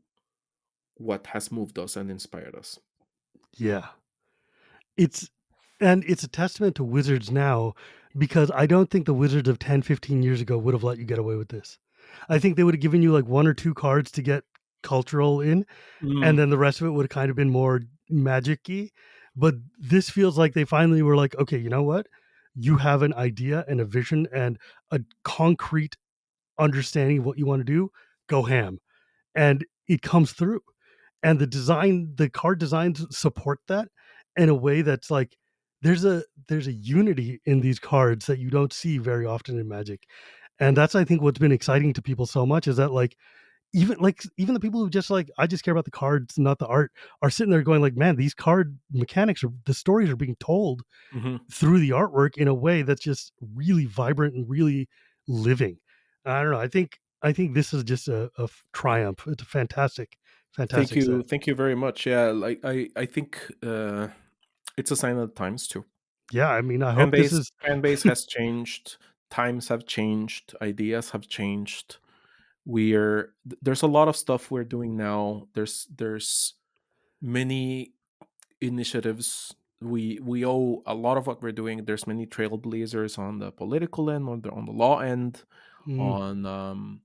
what has moved us and inspired us. yeah. It's and it's a testament to Wizards now because I don't think the Wizards of 10, 15 years ago would have let you get away with this. I think they would have given you like one or two cards to get cultural in, and Mm, then the rest of it would have kind of been more magic-y. But this feels like they finally were like, okay, you know what? You have an idea and a vision and a concrete understanding of what you want to do. Go ham. And it comes through, and the card designs support that in a way that's like there's a unity in these cards that you don't see very often in Magic. And that's, I think, what's been exciting to people so much is that even the people who just like, I just care about the cards, not the art, are sitting there going like, man, these card mechanics are, the stories are being told mhm. through the artwork in a way that's just really vibrant and really living. I don't know. I think this is just a triumph. It's a fantastic set. Thank you very much. Yeah, like I think it's a sign of the times too. Yeah, I mean, I hope this is. Fan base has changed, times have changed, ideas have changed. There's a lot of stuff we're doing now. There's many initiatives we owe a lot of what we're doing. There's many trailblazers on the political end, on the law end, Mm,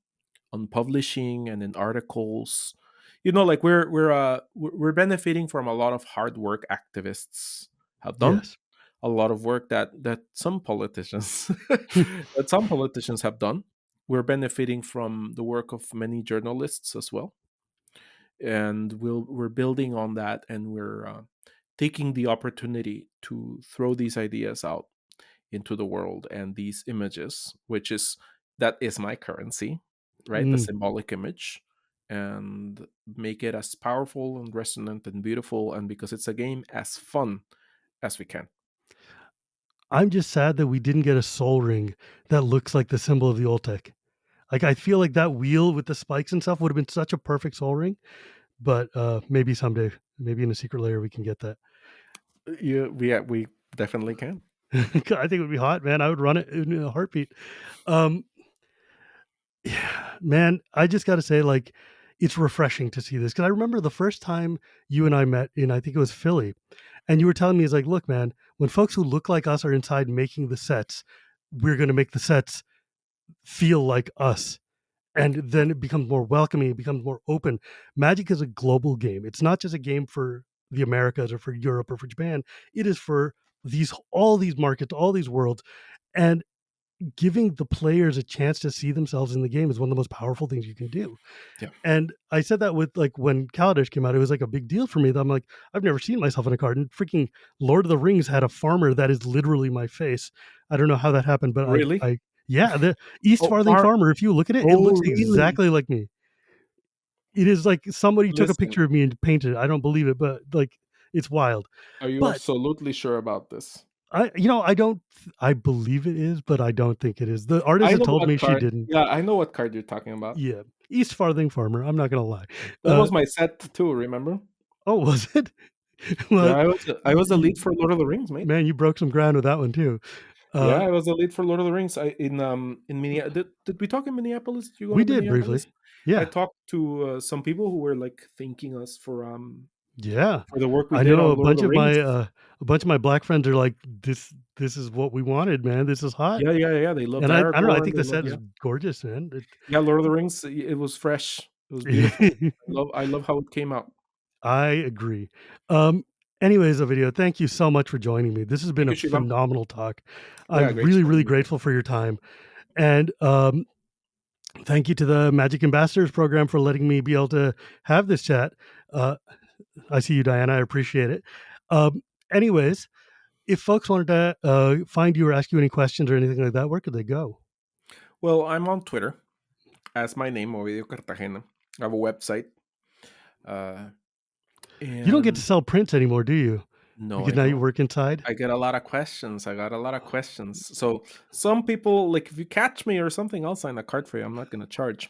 on publishing and in articles. Like we're benefiting from a lot of hard work activists have done, yes. a lot of work that some politicians that some politicians have done. We're benefiting from the work of many journalists as well, and we're building on that, and we're taking the opportunity to throw these ideas out into the world, and these images, that is my currency, right? The Mm. symbolic image, and make it as powerful and resonant and beautiful, and because it's a game, as fun as we can. I'm just sad that we didn't get a soul ring that looks like the symbol of the Oltec. Like, I feel like that wheel with the spikes and stuff would have been such a perfect soul ring, but maybe someday, maybe in a secret layer, we can get that. We definitely can. I think it would be hot, man. I would run it in a heartbeat. Um, yeah, man, I just got to say, like, it's refreshing to see this because I remember the first time you and I met in, I think it was Philly, and you were telling me, it's like, look, man, when folks who look like us are inside making the sets, we're going to make the sets feel like us. And then it becomes more welcoming, it becomes more open. Magic is a global game. It's not just a game for the Americas or for Europe or for Japan. It is for all these markets, all these worlds. And giving the players a chance to see themselves in the game is one of the most powerful things you can do. Yeah. And I said that with, like, when Kaladesh came out, it was like a big deal for me. That I'm like, I've never seen myself in a card. And freaking Lord of the Rings had a farmer that is literally my face. I don't know how that happened, but Really? yeah, the East Oh, Farthing Farmer, if you look at it, it looks really? exactly like me. It is like somebody took a Listen, picture of me and painted it. I don't believe it, but like, it's wild. are you But absolutely sure about this? I don't, I believe it is, but I don't think it is. The artist I had know told what me she card. didn't. Yeah, I know what card you're talking about. Yeah. East Farthing Farmer. I'm not going to lie. That was my set too. Remember? Oh, was it? Yeah, Well, I was the lead for Lord of the Rings, mate. man, you broke some ground with that one too. Yeah, Uh, I was the lead for Lord of the Rings. In Minneapolis. Did we talk in Minneapolis? Did you go we to did briefly. Minneapolis? I Yeah. talked to some people who were like thanking us Yeah. for the work we I did know on Lord of the Rings. a bunch of my black friends are like, this is what we wanted, man. This is hot. Yeah, yeah, yeah. They loved And I don't know, I Aragorn. think They the loved set is gorgeous, man. yeah, Lord of the Rings. It was fresh. It was beautiful. I love how it came out. I agree. Um, anyways, Ovidio, thank you so much for joining me. This has been Thank a you, Shivam. phenomenal talk. Yeah, I'm great really, chatting really with you. grateful for your time. And thank you to the Magic Ambassadors Program for letting me be able to have this chat. Uh, I see you, Diana. I appreciate it. Anyways, if folks wanted to find you or ask you any questions or anything like that, where could they go? Well, I'm on Twitter as my name, Ovidio Cartagena. I have a website. You don't get to And sell prints anymore, do you? no, Because I now you don't. work inside. I get a lot of questions. I got a lot of questions. So some people, like, if you catch me or something, I'll sign a card for you. I'm not gonna charge.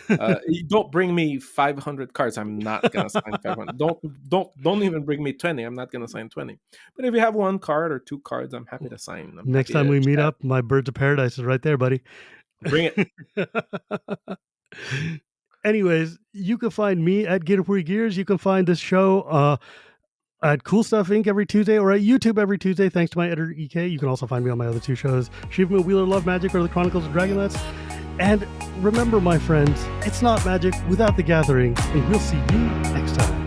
You don't bring me 500 cards. I'm not gonna sign 500. Don't even bring me 20. I'm not gonna sign 20. But if you have one card or two cards, I'm happy to sign. I'm Next happy time to we meet chat. up, my Birds of Paradise is right there, buddy. Bring it. Anyways, you can find me at Get Up Where Your Gears. You can find this show at Cool Stuff Inc. every Tuesday or at YouTube every Tuesday, thanks to my editor, EK. You can also find me on my other two shows, Shivam Wheeler Love Magic or The Chronicles of Dragonlance. And remember, my friends, it's not magic without the gathering, and we'll see you next time.